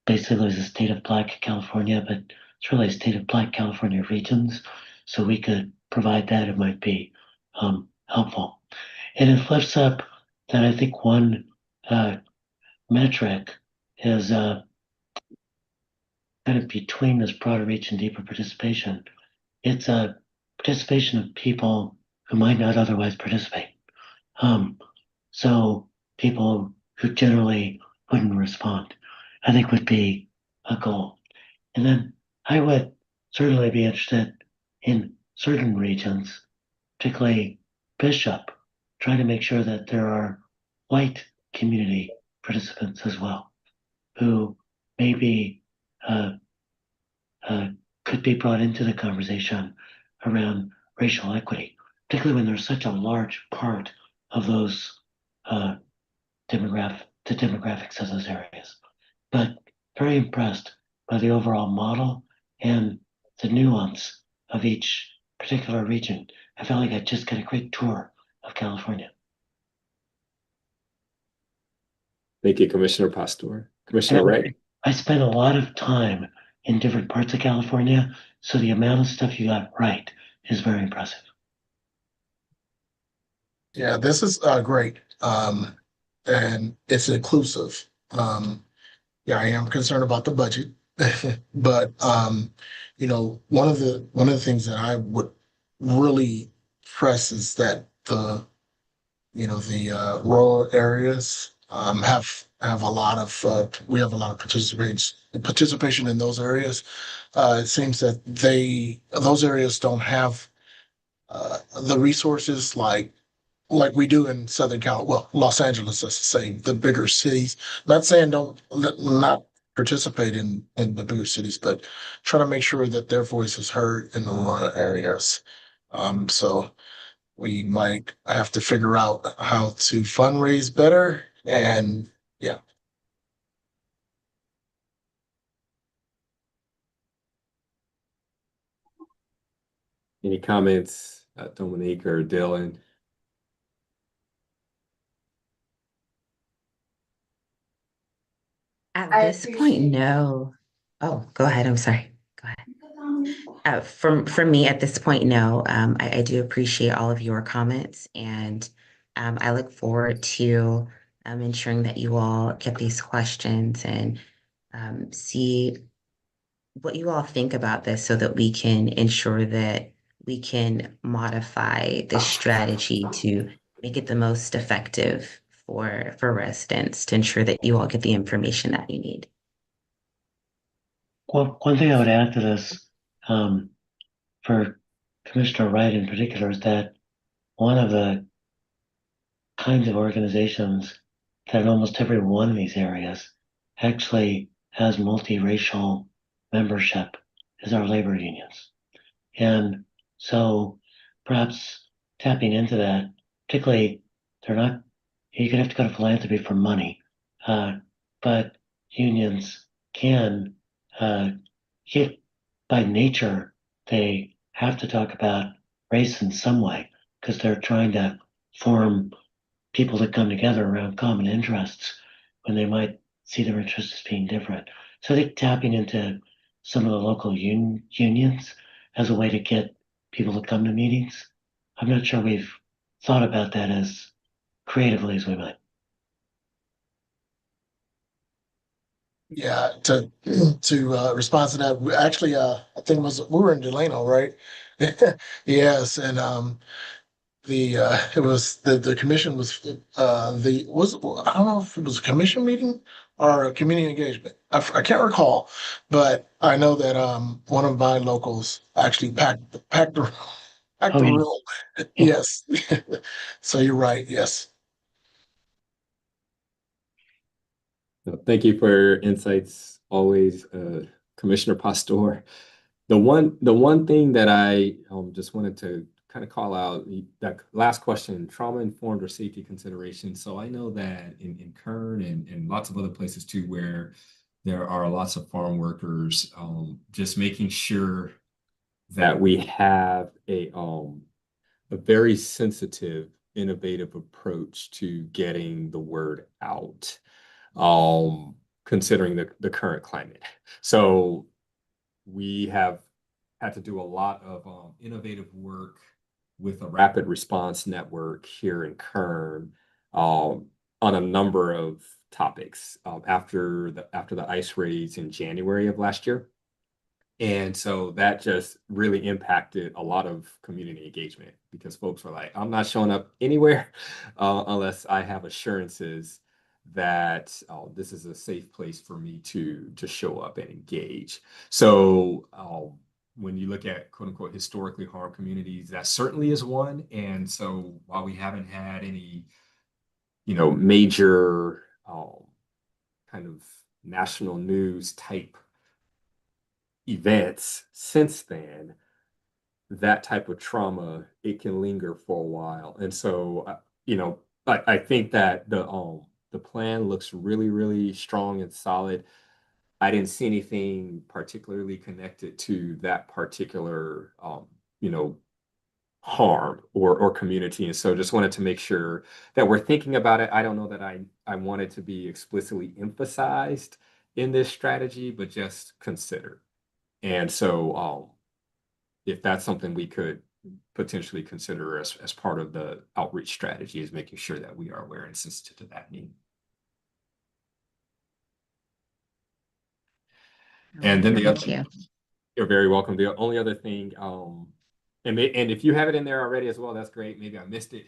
basically the state of Black California, but it's really a state of Black California regions. So we could provide that. It might be helpful. And it lifts up that I think one metric is kind of between this broader reach and deeper participation. It's a participation of people who might not otherwise participate. So people who generally wouldn't respond, I think would be a goal. And then I would certainly be interested in certain regions, particularly Bishop, trying to make sure that there are white community participants as well, who maybe could be brought into the conversation around racial equity, particularly when there's such a large part of those demographics of those areas. But very impressed by the overall model and the nuance of each particular region. I felt like I just got a great tour of California. Thank you, Commissioner Pastor. Commissioner Wright. I spent a lot of time in different parts of California, so the amount of stuff you got right is very impressive. Yeah, this is great. And it's inclusive. Yeah, I am concerned about the budget. But one of the things that I would really press is that the rural areas have a lot of we have a lot of participation in those areas. It seems that those areas don't have the resources like we do in Southern California. Well, Los Angeles, let's say the bigger cities. Not saying don't not participate in the bigger cities, but try to make sure that their voice is heard in the rural areas. So we might have to figure out how to fundraise better. And yeah. Any comments, Dominique or Dylan? At I this point, appreciate. no. Oh, go ahead. I'm sorry. Go ahead. From me at this point, no. I do appreciate all of your comments, and I look forward to ensuring that you all get these questions and see what you all think about this so that we can ensure that we can modify the strategy to make it the most effective for residents to ensure that you all get the information that you need. One thing I would add to this, for Commissioner Wright in particular, is that one of the kinds of organizations that in almost every one of these areas actually has multiracial membership is our labor unions. And so perhaps tapping into that, particularly they're not, you're gonna have to go to philanthropy for money, but unions can, if by nature they have to talk about race in some way because they're trying to form people that come together around common interests when they might see their interests as being different. So I think tapping into some of the local unions as a way to get people to come to meetings, I'm not sure we've thought about that as creatively as we might. Yeah, to respond to that, actually, I think we were in Delano, right? Yes, and it was the commission was the was I don't know if it was a commission meeting or a community engagement. I can't recall, but I know that one of my locals actually packed Oh, the yeah. room. Yes, so you're right. Yes. Thank you for your insights always, Commissioner Pastor. The one thing that I just wanted to kind of call out, that last question, trauma-informed or safety consideration. So I know that in Kern and lots of other places too, where there are lots of farm workers, just making sure that we have a very sensitive, innovative approach to getting the word out, considering the current climate. So we have had to do a lot of innovative work with a rapid response network here in Kern, on a number of topics, after the ice raids in January of last year. And so that just really impacted a lot of community engagement because folks were like, I'm not showing up anywhere unless I have assurances that this is a safe place for me to show up and engage. So when you look at quote unquote historically harmed communities, that certainly is one. And so while we haven't had any, major kind of national news type events since then, that type of trauma, it can linger for a while. And so, I think that the plan looks really, really strong and solid. I didn't see anything particularly connected to that particular, harm or community. And so just wanted to make sure that we're thinking about it. I don't know that I want it to be explicitly emphasized in this strategy, but just considered. And so, if that's something we could potentially consider as part of the outreach strategy, is making sure that we are aware and sensitive to that need. And then the other, Thank you. you're very welcome. The only other thing, and if you have it in there already as well, that's great. Maybe I missed it.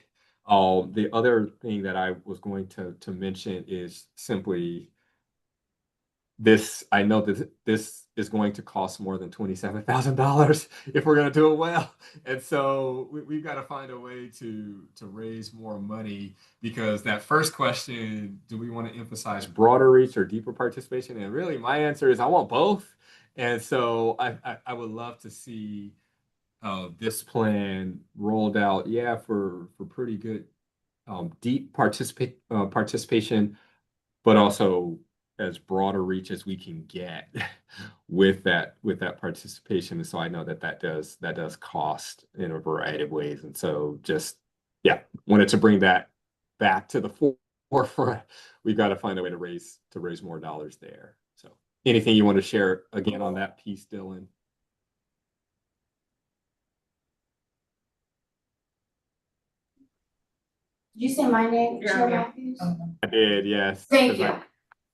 The other thing that I was going to mention is simply this. I know that this is going to cost more than $27,000 if we're going to do it well, and so we've got to find a way to raise more money, because that first question, do we want to emphasize broader reach or deeper participation? And really, my answer is I want both. And so I would love to see this plan rolled out, yeah, for pretty good deep participation, but also as broader reach as we can get with that participation. And so I know that does cost in a variety of ways. And so just yeah, wanted to bring that back to the forefront. We've got to find a way to raise more dollars there. So anything you want to share again on that piece, Dylan? Did you say my name, Yeah, Chair yeah. Matthews? I did, yes. Thank 'Cause you.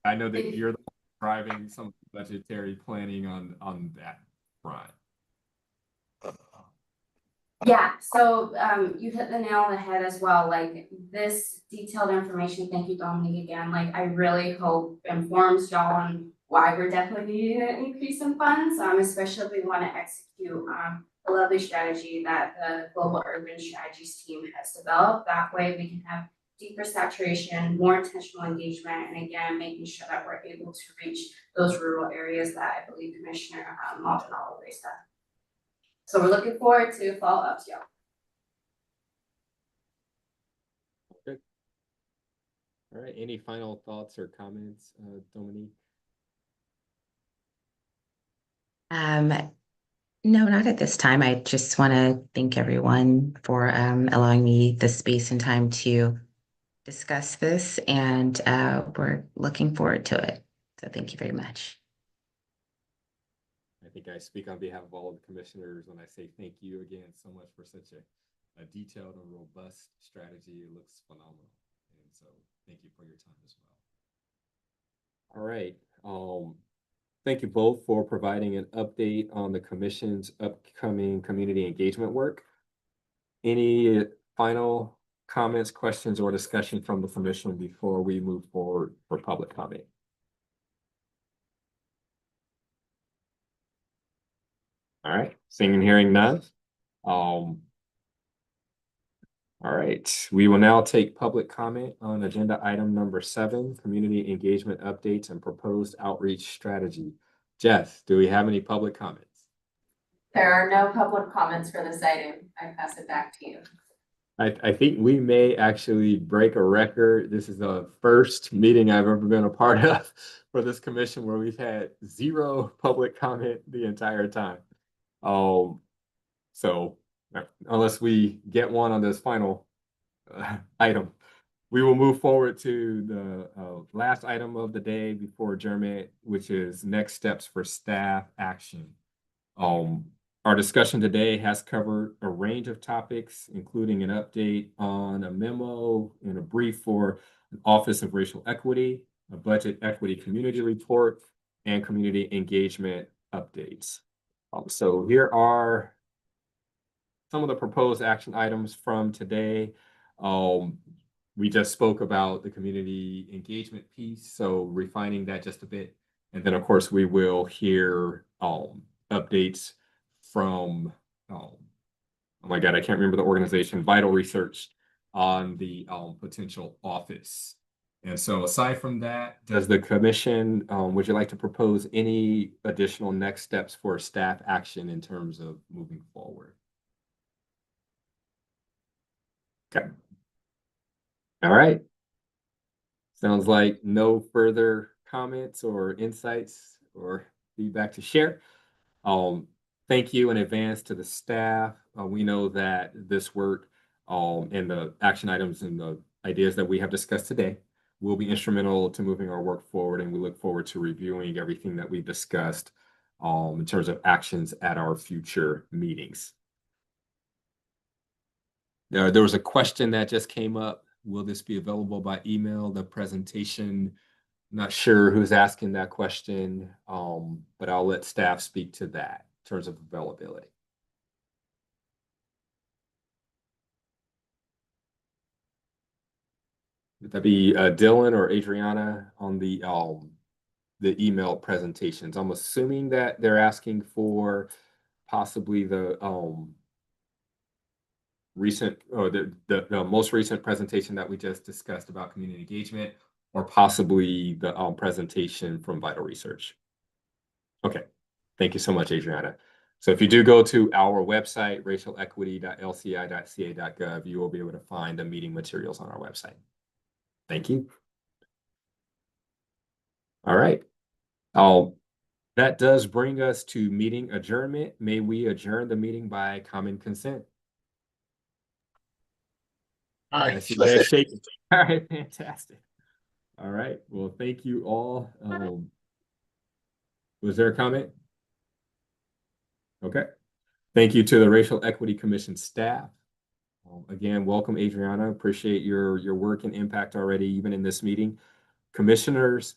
I know that you're driving some budgetary planning on that front. Yeah, so you hit the nail on the head as well, like this detailed information, thank you, Dominique, again, like I really hope informs y'all on why we're definitely needing an increase in funds, especially if we want to execute a lovely strategy that the Global Urban Strategies team has developed. That way we can have deeper saturation, more intentional engagement, and again, making sure that we're able to reach those rural areas that I believe Commissioner Maldonado raised up. So we're looking forward to follow-ups, y'all. Good. All right. Any final thoughts or comments, Dominique? No, not at this time. I just want to thank everyone for allowing me the space and time to discuss this, and we're looking forward to it. So thank you very much. I think I speak on behalf of all of the commissioners when I say thank you again so much for such a detailed and robust strategy. It looks phenomenal. And so thank you for your time as well. All right. Thank you both for providing an update on the commission's upcoming community engagement work. Any final comments, questions, or discussion from the commission before we move forward for public comment? All right, seeing and hearing none. All right, we will now take public comment on agenda item number 7, community engagement updates and proposed outreach strategy. Jess, do we have any public comments? There are no public comments for this item. I pass it back to you. I think we may actually break a record. This is the first meeting I've ever been a part of for this commission where we've had 0 public comment the entire time. So unless we get one on this final item, we will move forward to the last item of the day before adjournment, which is next steps for staff action. Our discussion today has covered a range of topics, including an update on a memo and a brief for the Office of Racial Equity, a budget equity community report, and community engagement updates. So here are some of the proposed action items from today. We just spoke about the community engagement piece, so refining that just a bit. And then, of course, we will hear updates from, oh my God, I can't remember the organization, Vital Research, on the potential office. And so aside from that, does the commission, would you like to propose any additional next steps for staff action in terms of moving forward? Okay. All right. Sounds like no further comments or insights or feedback to share. Thank you in advance to the staff. We know that this work and the action items and the ideas that we have discussed today will be instrumental to moving our work forward, and we look forward to reviewing everything that we've discussed in terms of actions at our future meetings. There was a question that just came up. Will this be available by email? The presentation Not sure who's asking that question, but I'll let staff speak to that in terms of availability. Would that be Dylan or Adriana on the email presentations? I'm assuming that they're asking for possibly the recent or the most recent presentation that we just discussed about community engagement, or possibly the presentation from Vital Research. Okay, thank you so much, Adriana. So if you do go to our website, racialequity.lci.ca.gov, you will be able to find the meeting materials on our website. Thank you. All right. That does bring us to meeting adjournment. May we adjourn the meeting by common consent? All I right, see let's legs shaking. All right, fantastic. All right, well, thank you all. Was there a comment? Okay. Thank you to the Racial Equity Commission staff. Again, welcome, Adriana. Appreciate your work and impact already, even in this meeting. Commissioners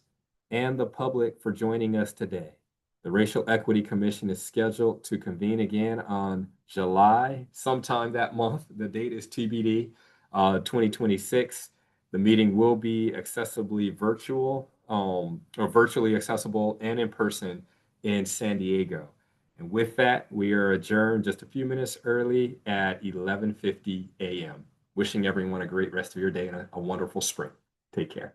and the public for joining us today. The Racial Equity Commission is scheduled to convene again on July, sometime that month. The date is TBD, 2026. The meeting will be accessibly virtual, or virtually accessible and in person in San Diego. And with that, we are adjourned just a few minutes early at 11:50 a.m. Wishing everyone a great rest of your day and a wonderful spring. Take care.